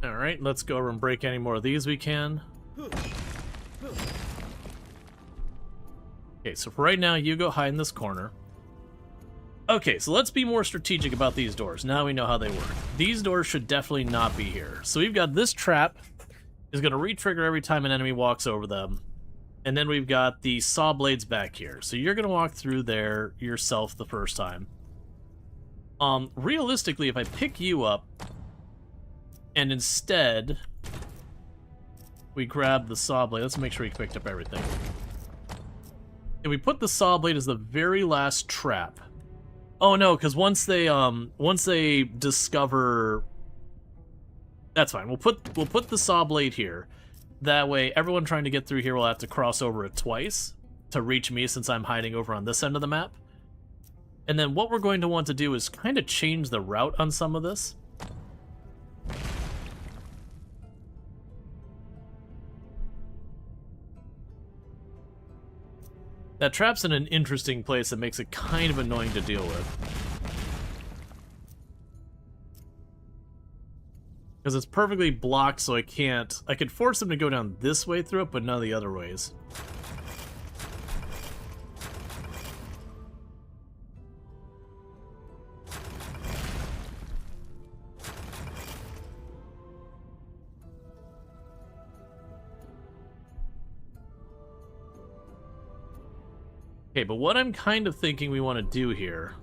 Alright, let's go over and break any more of these we can. Okay, so for right now, you go hide in this corner. Okay, so let's be more strategic about these doors. Now we know how they work. These doors should definitely not be here. So we've got this trap is going to re-trigger every time an enemy walks over them. And then we've got the saw blades back here. So you're going to walk through there yourself the first time. Realistically, if I pick you up, and instead we grab the saw blade, let's make sure we picked up everything. If we put the saw blade as the very last trap. Oh no, because once they discover, that's fine. We'll put the saw blade here. That way, everyone trying to get through here will have to cross over it twice to reach me, since I'm hiding over on this end of the map. And then what we're going to want to do is kind of change the route on some of this. That trap's in an interesting place that makes it kind of annoying to deal with. Because it's perfectly blocked, so I can't... I could force them to go down this way through it, but none of the other ways. Okay, but what I'm kind of thinking we want to do here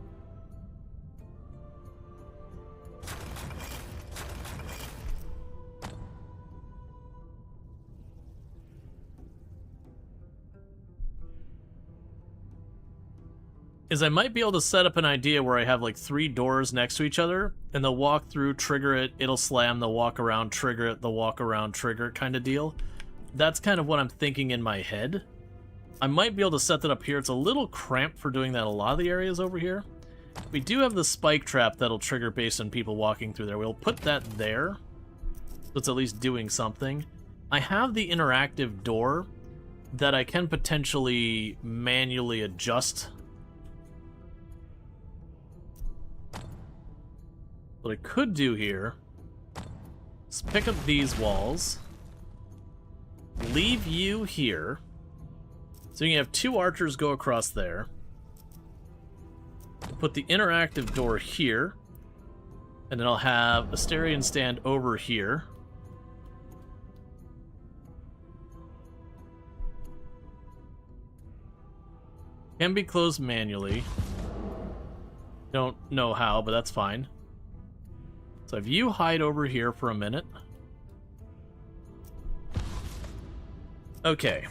is I might be able to set up an idea where I have like 3 doors next to each other, and they'll walk through, trigger it, it'll slam, they'll walk around, trigger it, they'll walk around, trigger it kind of deal. That's kind of what I'm thinking in my head. I might be able to set that up here. It's a little cramped for doing that in a lot of the areas over here. We do have the spike trap that'll trigger based on people walking through there. We'll put that there, so it's at least doing something. I have the interactive door that I can potentially manually adjust. What I could do here is pick up these walls, leave you here, so you can have 2 archers go across there, put the interactive door here, and then I'll have Asterion stand over here. Can be closed manually. Don't know how, but that's fine. So if you hide over here for a minute. Okay.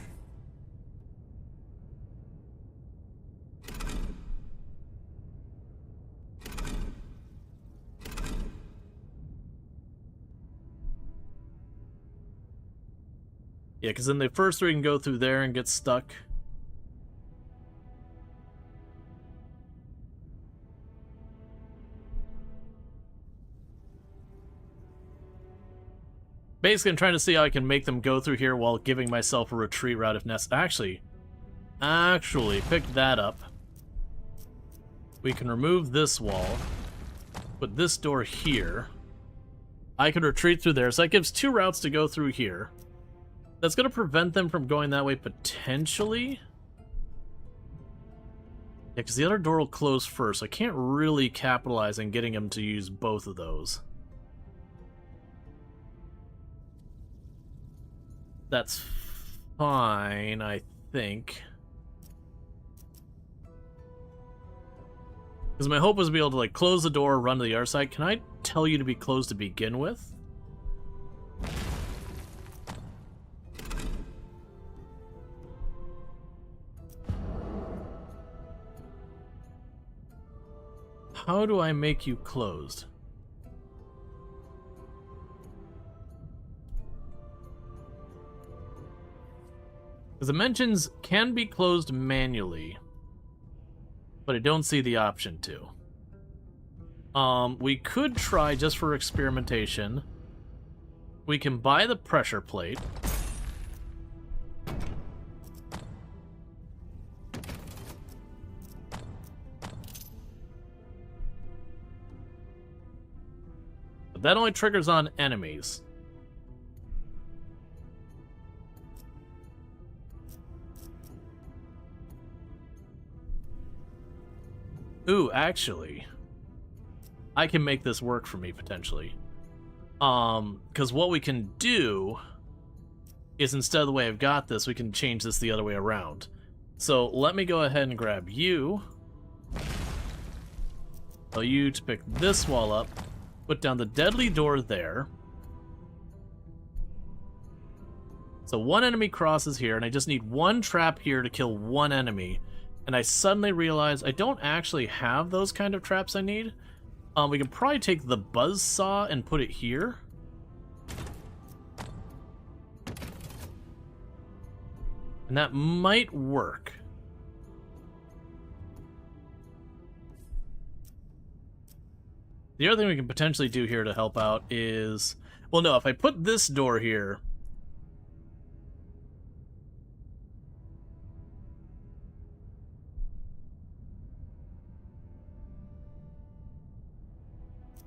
Yeah, because then the first 3 can go through there and get stuck. Basically, I'm trying to see how I can make them go through here while giving myself a retreat route if necessary. Actually, pick that up. We can remove this wall. Put this door here. I can retreat through there, so that gives 2 routes to go through here. That's going to prevent them from going that way, potentially. Yeah, because the other door will close first. I can't really capitalize on getting them to use both of those. That's fine, I think. Because my hope was to be able to, like, close the door, run to the other side. Can I tell you to be closed to begin with? How do I make you closed? Because it mentions can be closed manually, but I don't see the option to. We could try, just for experimentation, we can buy the pressure plate. But that only triggers on enemies. Ooh, actually, I can make this work for me, potentially. Because what we can do is, instead of the way I've got this, we can change this the other way around. So let me go ahead and grab you. Tell you to pick this wall up. Put down the deadly door there. So 1 enemy crosses here, and I just need 1 trap here to kill 1 enemy. And I suddenly realize I don't actually have those kind of traps I need. We can probably take the buzzsaw and put it here. And that might work. The other thing we can potentially do here to help out is... Well, no, if I put this door here...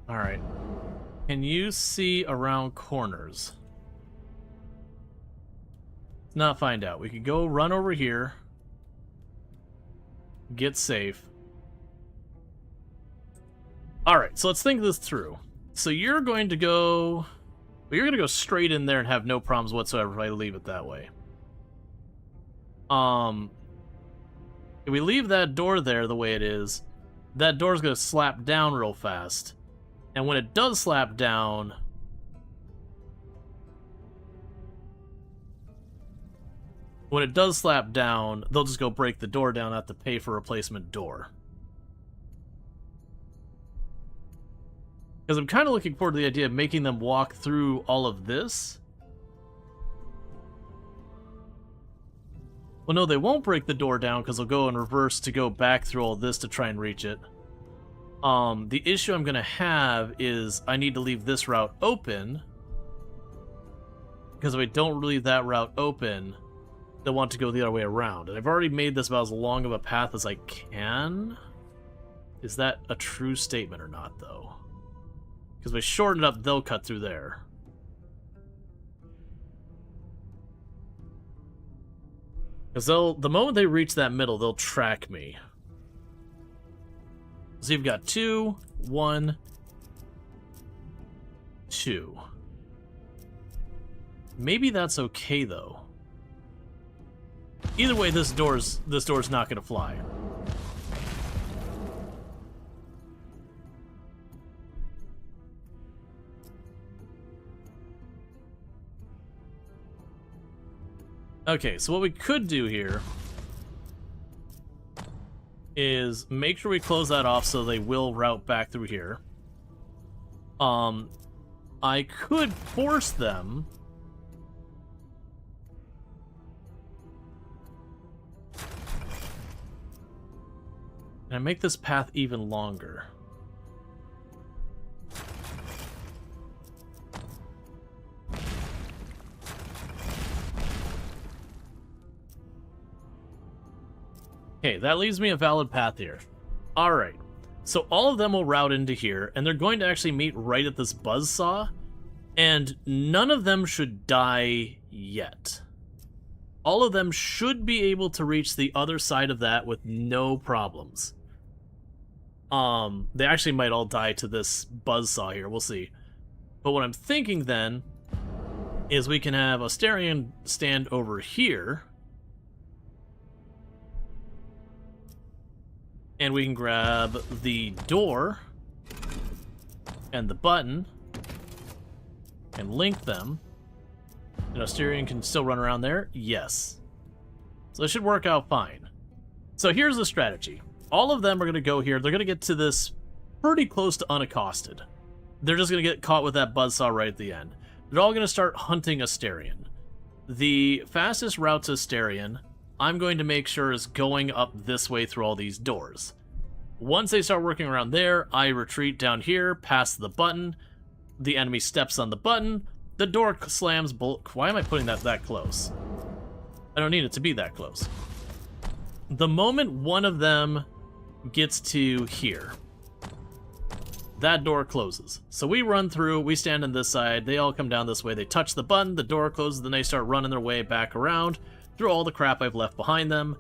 Alright. Can you see around corners? Let's not find out. We could go run over here. Get safe. Alright, so let's think this through. So you're going to go... Well, you're going to go straight in there and have no problems whatsoever if I leave it that way. If we leave that door there the way it is, that door's going to slap down real fast. And when it does slap down... When it does slap down, they'll just go break the door down and have to pay for a replacement door. Because I'm kind of looking forward to the idea of making them walk through all of this. Well, no, they won't break the door down because they'll go in reverse to go back through all this to try and reach it. The issue I'm going to have is I need to leave this route open. Because if I don't leave that route open, they'll want to go the other way around. And I've already made this about as long of a path as I can. Is that a true statement or not, though? Because if I shorten it up, they'll cut through there. Because the moment they reach that middle, they'll track me. So you've got 2, 1, 2. Maybe that's okay, though. Either way, this door's not going to fly. Okay, so what we could do here is make sure we close that off so they will route back through here. I could force them and make this path even longer. Okay, that leaves me a valid path here. Alright, so all of them will route into here, and they're going to actually meet right at this buzzsaw, and none of them should die yet. All of them should be able to reach the other side of that with no problems. They actually might all die to this buzzsaw here, we'll see. But what I'm thinking then is we can have Asterion stand over here, and we can grab the door and the button and link them. And Asterion can still run around there? Yes. So it should work out fine. So here's the strategy. All of them are going to go here. They're going to get to this pretty close to unaccosted. They're just going to get caught with that buzzsaw right at the end. They're all going to start hunting Asterion. The fastest route to Asterion, I'm going to make sure is going up this way through all these doors. Once they start working around there, I retreat down here, past the button. The enemy steps on the button. The door slams. Why am I putting that close? I don't need it to be that close. The moment one of them gets to here, that door closes. So we run through, we stand on this side, they all come down this way, they touch the button, the door closes, then they start running their way back around through all the crap I've left behind them,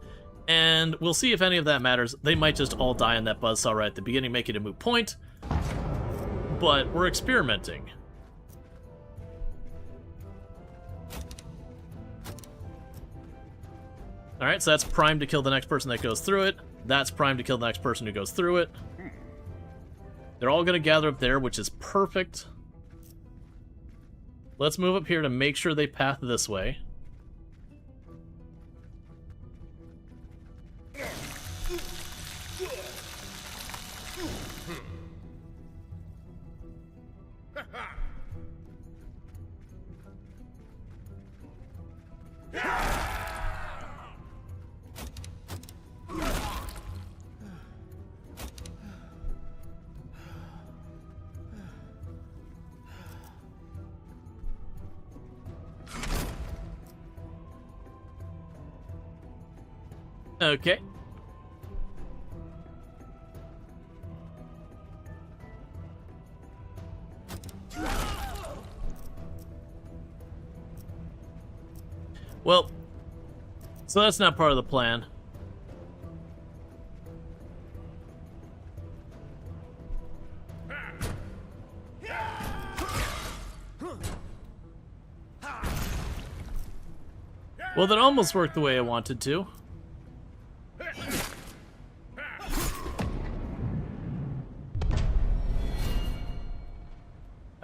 and we'll see if any of that matters. They might just all die on that buzzsaw right at the beginning, make it a moot point, but we're experimenting. Alright, so that's primed to kill the next person that goes through it. That's primed to kill the next person who goes through it. They're all going to gather up there, which is perfect. Let's move up here to make sure they path this way. Okay. Well, so that's not part of the plan. Well, that almost worked the way I wanted to.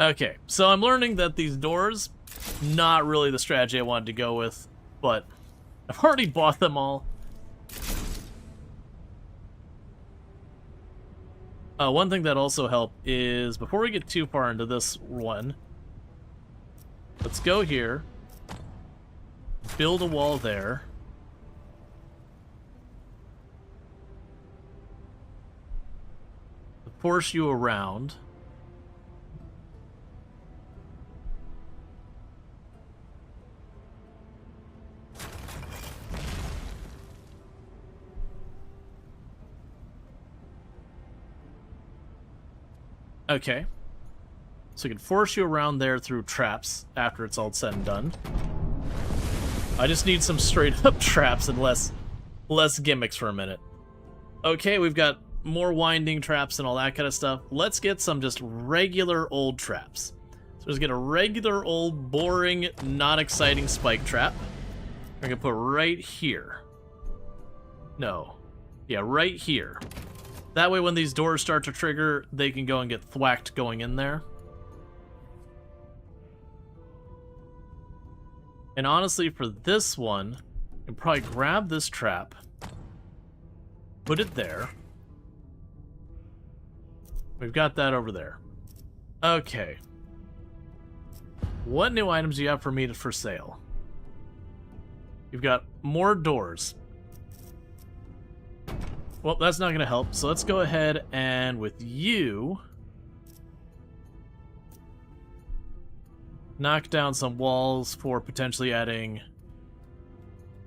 Okay, so I'm learning that these doors, not really the strategy I wanted to go with, but I've already bought them all. One thing that also helped is, before we get too far into this one, let's go here, build a wall there. Force you around. Okay. So we can force you around there through traps after it's all said and done. I just need some straight up traps and less gimmicks for a minute. Okay, we've got more winding traps and all that kind of stuff. Let's get some just regular old traps. So let's get a regular old boring, not exciting spike trap. We're gonna put right here. No. Yeah, right here. That way when these doors start to trigger, they can go and get thwacked going in there. And honestly, for this one, you can probably grab this trap, put it there. We've got that over there. Okay. What new items do you have for me for sale? You've got more doors. Well, that's not going to help, so let's go ahead and with you knock down some walls for potentially adding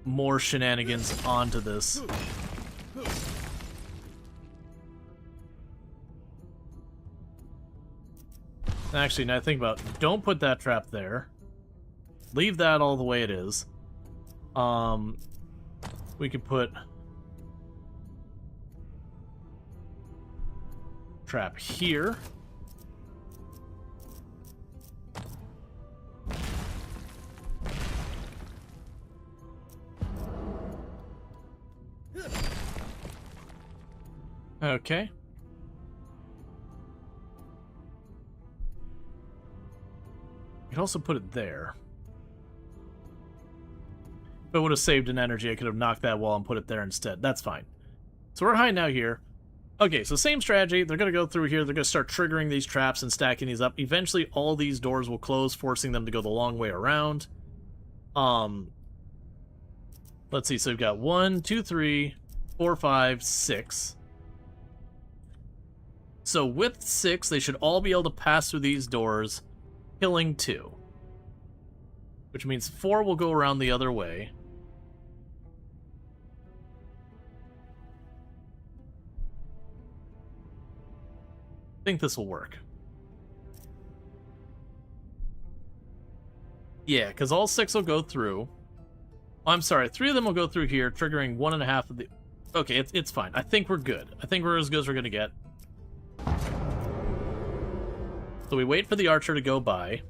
more shenanigans onto this. Actually, now I think about it, don't put that trap there. Leave that all the way it is. We could put trap here. Okay. You could also put it there. If it would have saved an energy, I could have knocked that wall and put it there instead. That's fine. So we're hiding out here. Okay, so same strategy. They're going to go through here. They're going to start triggering these traps and stacking these up. Eventually, all these doors will close, forcing them to go the long way around. Let's see. So we've got 1, 2, 3, 4, 5, 6. So with 6, they should all be able to pass through these doors, killing 2. Which means 4 will go around the other way. I think this will work. Yeah, because all 6 will go through. Oh, I'm sorry, 3 of them will go through here, triggering 1.5 of the... Okay, it's fine. I think we're good. I think we're as good as we're going to get. So we wait for the archer to go by.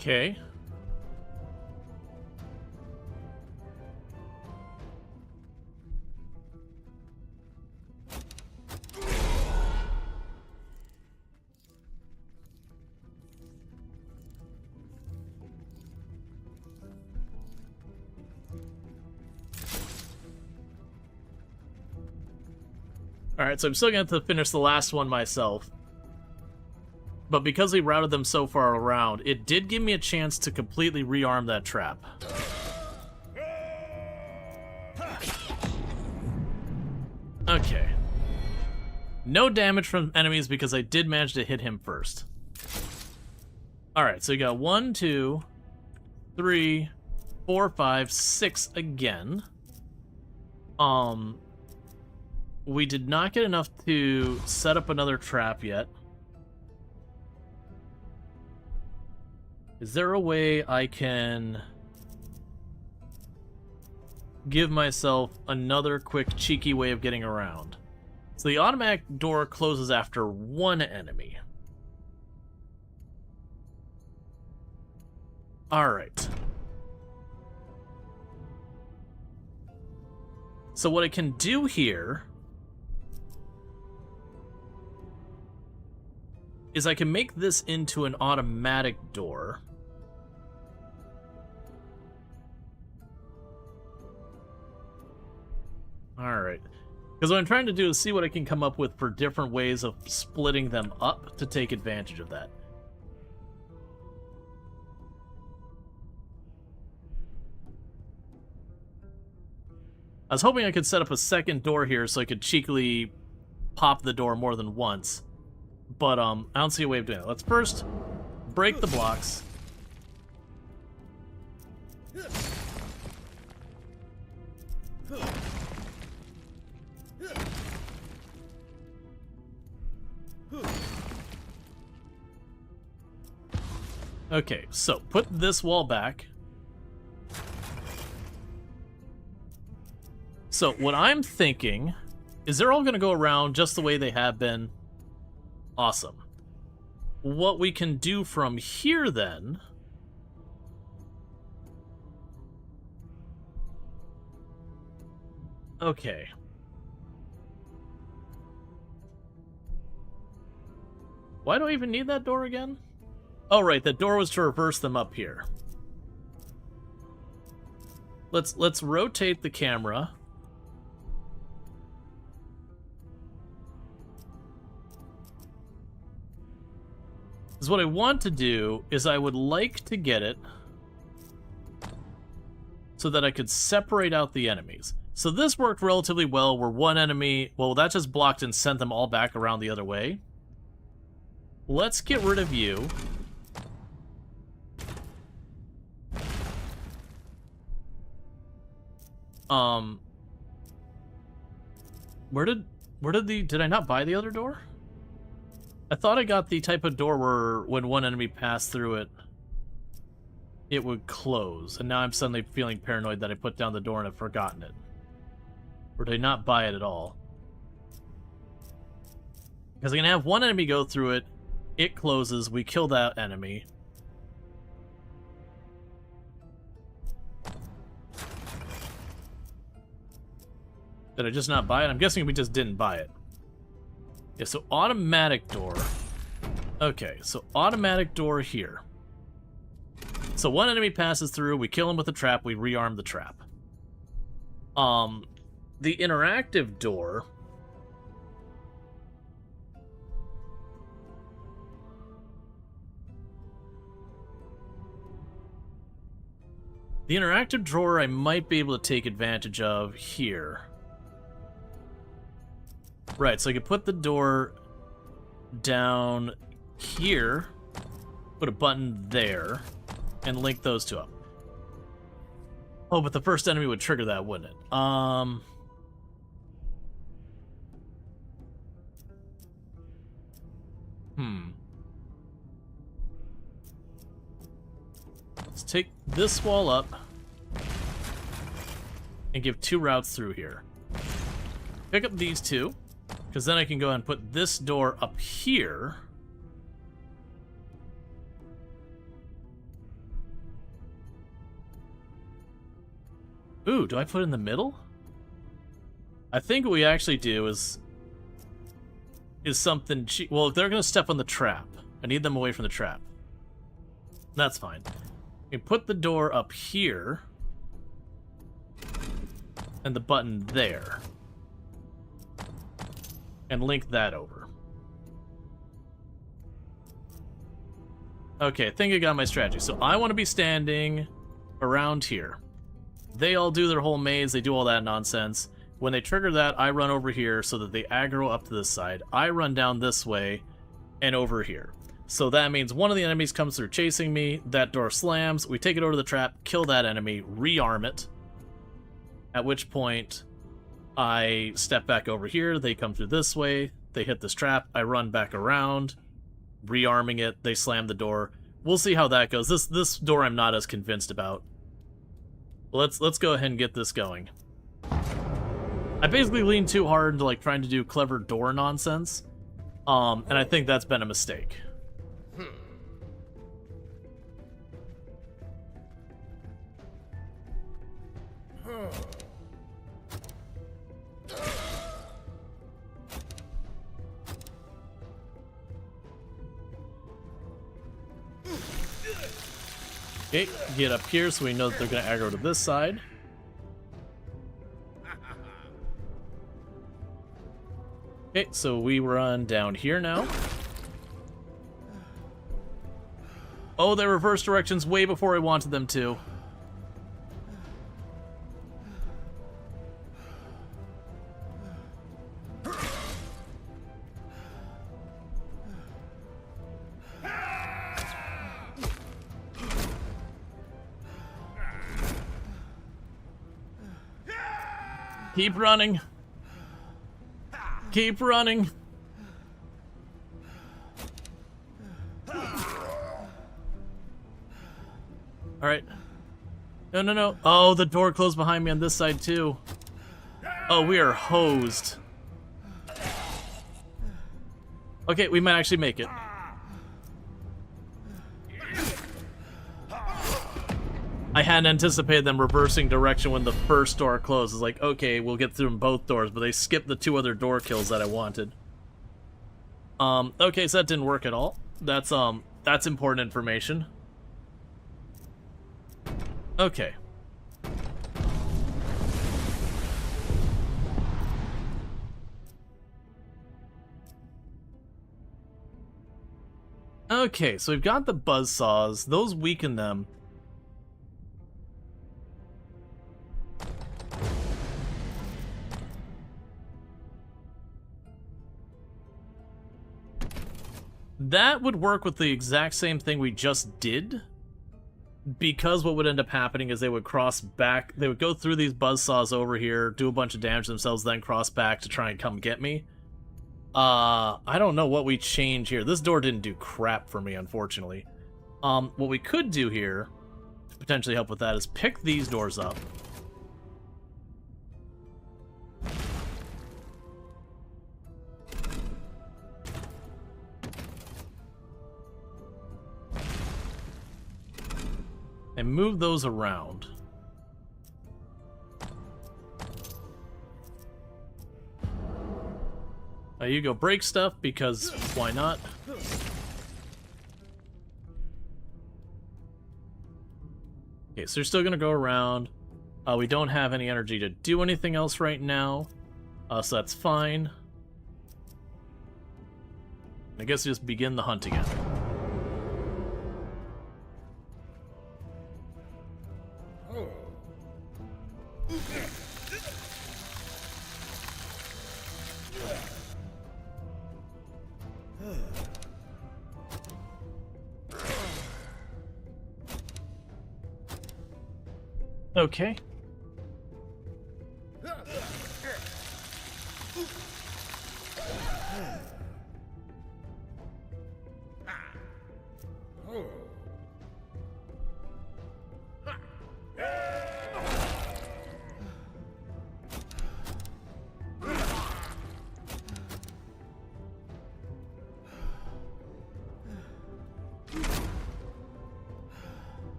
Okay. Alright, so I'm still going to have to finish the last one myself. But because we routed them so far around, it did give me a chance to completely rearm that trap. Okay. No damage from enemies because I did manage to hit him first. Alright, so we got 1, 2, 3, 4, 5, 6 again. We did not get enough to set up another trap yet. Is there a way I can give myself another quick cheeky way of getting around? So the automatic door closes after one enemy. Alright. So what I can do here is I can make this into an automatic door. Alright. Because what I'm trying to do is see what I can come up with for different ways of splitting them up to take advantage of that. I was hoping I could set up a second door here so I could cheekily pop the door more than once. But I don't see a way of doing it. Let's first break the blocks. Okay, so put this wall back. So what I'm thinking is they're all going to go around just the way they have been. Awesome. What we can do from here then okay. Why do I even need that door again? Oh right, that door was to reverse them up here. Let's rotate the camera. Because what I want to do is I would like to get it so that I could separate out the enemies. So this worked relatively well where one enemy, well, that just blocked and sent them all back around the other way. Let's get rid of you. Did I not buy the other door? I thought I got the type of door where when one enemy passed through it, it would close. And now I'm suddenly feeling paranoid that I put down the door and I've forgotten it. Or did I not buy it at all? Because I can have one enemy go through it, it closes, we kill that enemy. Did I just not buy it? I'm guessing we just didn't buy it. Yeah, so automatic door. Okay, so automatic door here. So one enemy passes through, we kill him with a trap, we rearm the trap. The interactive door. The interactive drawer I might be able to take advantage of here. Right, so I could put the door down here, put a button there, and link those two up. Oh, but the first enemy would trigger that, wouldn't it? Let's take this wall up and give 2 routes through here. Pick up these 2. Because then I can go ahead and put this door up here. Ooh, do I put it in the middle? I think what we actually do is something cheap. Well, if they're going to step on the trap, I need them away from the trap. That's fine. We put the door up here. And the button there. And link that over. Okay, I think I got my strategy. So I want to be standing around here. They all do their whole maze, they do all that nonsense. When they trigger that, I run over here so that they aggro up to this side. I run down this way and over here. So that means one of the enemies comes through chasing me, that door slams, we take it over to the trap, kill that enemy, rearm it, at which point I step back over here, they come through this way, they hit this trap, I run back around, rearming it, they slam the door. We'll see how that goes. This door I'm not as convinced about. Let's go ahead and get this going. I basically leaned too hard into like trying to do clever door nonsense, and I think that's been a mistake. Okay, get up here so we know that they're going to aggro to this side. Okay, so we run down here now. Oh, they reversed directions way before I wanted them to. Keep running. Keep running. Alright. No, no, no. Oh, the door closed behind me on this side, too. Oh, we are hosed. Okay, we might actually make it. I hadn't anticipated them reversing direction when the first door closed. It's like, okay, we'll get through both doors, but they skipped the 2 other door kills that I wanted. Okay, so that didn't work at all. That's important information. Okay. Okay, so we've got the buzzsaws. Those weaken them. That would work with the exact same thing we just did, because what would end up happening is they would cross back, they would go through these buzzsaws over here, do a bunch of damage themselves, then cross back to try and come get me. I don't know what we change here. This door didn't do crap for me, unfortunately. What we could do here, to potentially help with that, is pick these doors up. And move those around. You go break stuff, because why not? Okay, so you're still gonna go around. We don't have any energy to do anything else right now, so that's fine. I guess just begin the hunt again. Okay.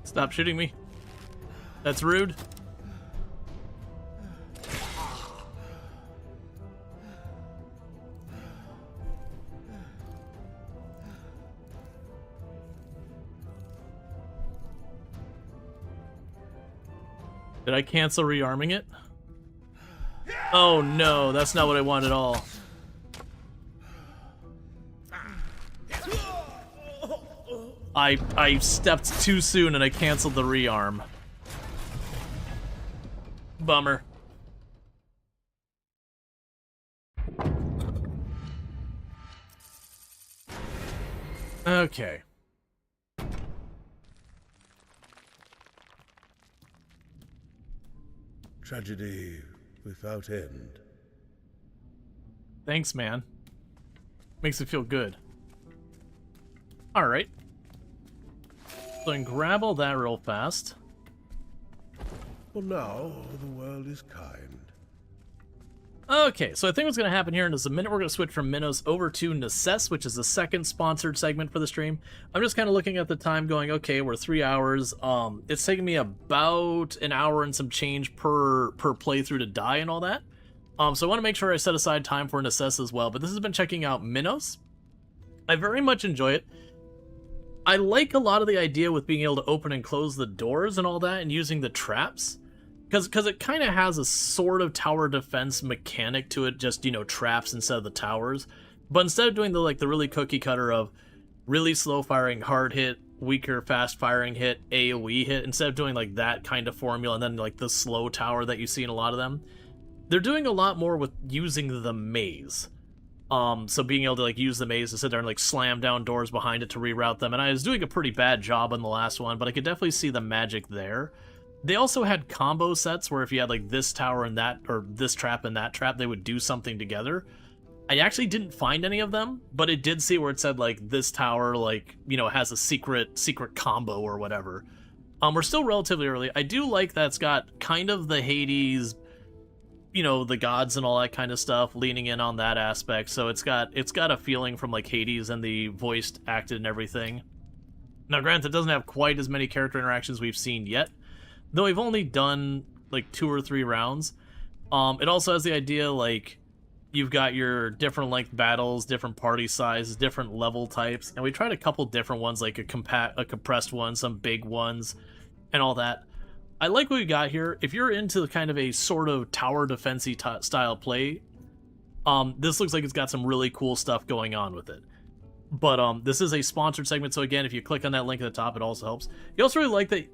Stop shooting me. That's rude. Did I cancel rearming it? Oh no, that's not what I want at all. I stepped too soon and I canceled the rearm. Bummer. Okay. Tragedy without end. Thanks, man. Makes it feel good. Alright. So I can grab all that real fast. For now, the world is kind. Okay, so I think what's going to happen here in just a minute, we're going to switch from Minos over to Necess, which is the second sponsored segment for the stream. I'm just kind of looking at the time going, okay, we're 3 hours. It's taking me about an hour and some change per playthrough to die and all that. So I want to make sure I set aside time for Necess as well, but this has been checking out Minos. I very much enjoy it. I like a lot of the idea with being able to open and close the doors and all that and using the traps. Because it kind of has a sort of tower defense mechanic to it, just, you know, traps instead of the towers. But instead of doing the really cookie cutter of really slow firing, hard hit, weaker, fast firing hit, AoE hit, instead of doing like that kind of formula and then like the slow tower that you see in a lot of them, they're doing a lot more with using the maze. So being able to like use the maze to sit there and like slam down doors behind it to reroute them. And I was doing a pretty bad job on the last one, but I could definitely see the magic there. They also had combo sets where if you had like this tower and that, or this trap and that trap, they would do something together. I actually didn't find any of them, but it did see where it said like this tower, like, you know, has a secret combo or whatever. We're still relatively early. I do like that it's got kind of the Hades, you know, the gods and all that kind of stuff leaning in on that aspect. So it's got a feeling from like Hades and the voiced acted and everything. Now, granted, it doesn't have quite as many character interactions we've seen yet, though we've only done like 2 or 3 rounds. It also has the idea like you've got your different length battles, different party sizes, different level types, and we tried a couple different ones, like a compressed one, some big ones, and all that. I like what we got here. If you're into kind of a sort of tower defense-y style play, this looks like it's got some really cool stuff going on with it. But this is a sponsored segment, so again, if you click on that link at the top, it also helps. You also really like that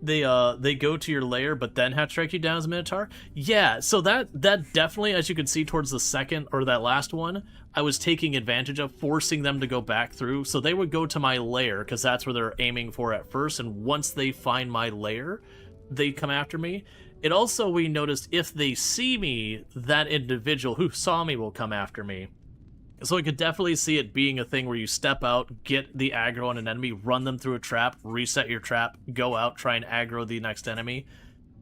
they go to your lair, but then have to strike you down as a Minotaur. Yeah, so that definitely, as you can see towards the second, or that last one, I was taking advantage of, forcing them to go back through. So they would go to my lair, because that's where they're aiming for at first, and once they find my lair, they come after me. It also, we noticed, if they see me, that individual who saw me will come after me. So I could definitely see it being a thing where you step out, get the aggro on an enemy, run them through a trap, reset your trap, go out, try and aggro the next enemy,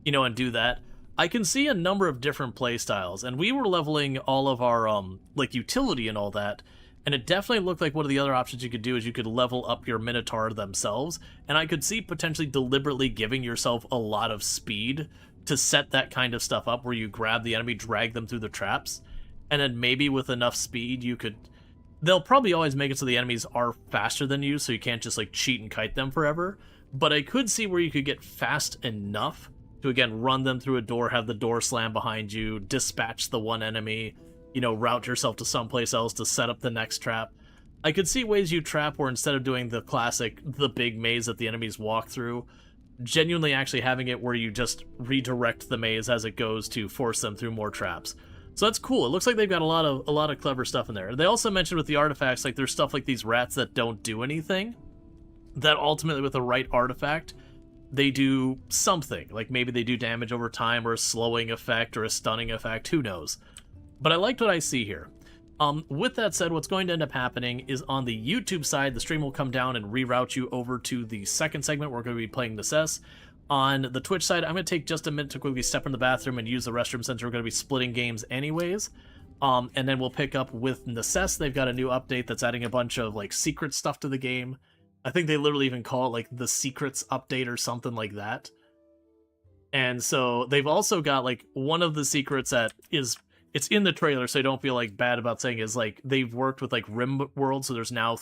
you know, and do that. I can see a number of different play styles, and we were leveling all of our, like, utility and all that, and it definitely looked like one of the other options you could do is you could level up your Minotaur themselves, and I could see potentially deliberately giving yourself a lot of speed to set that kind of stuff up where you grab the enemy, drag them through the traps, and then maybe with enough speed you could... They'll probably always make it so the enemies are faster than you, so you can't just like cheat and kite them forever. But I could see where you could get fast enough to, again, run them through a door, have the door slam behind you, dispatch the one enemy, you know, route yourself to someplace else to set up the next trap. I could see ways you trap where instead of doing the classic, the big maze that the enemies walk through, genuinely actually having it where you just redirect the maze as it goes to force them through more traps. So that's cool. It looks like they've got a lot of clever stuff in there. They also mentioned with the artifacts, like there's stuff like these rats that don't do anything, that ultimately with the right artifact, they do something. Like maybe they do damage over time, or a slowing effect, or a stunning effect, who knows. But I liked what I see here. With that said, what's going to end up happening is on the YouTube side, the stream will come down and reroute you over to the second segment. We're going to be playing Necess. On the Twitch side, I'm going to take just a minute to quickly step in the bathroom and use the restroom since we're going to be splitting games anyways. And then we'll pick up with Necess. They've got a new update that's adding a bunch of like secret stuff to the game. I think they literally even call it like the secrets update or something like that. And so they've also got like one of the secrets that is... It's in the trailer, so I don't feel like bad about saying is like they've worked with like Rim World, so there's now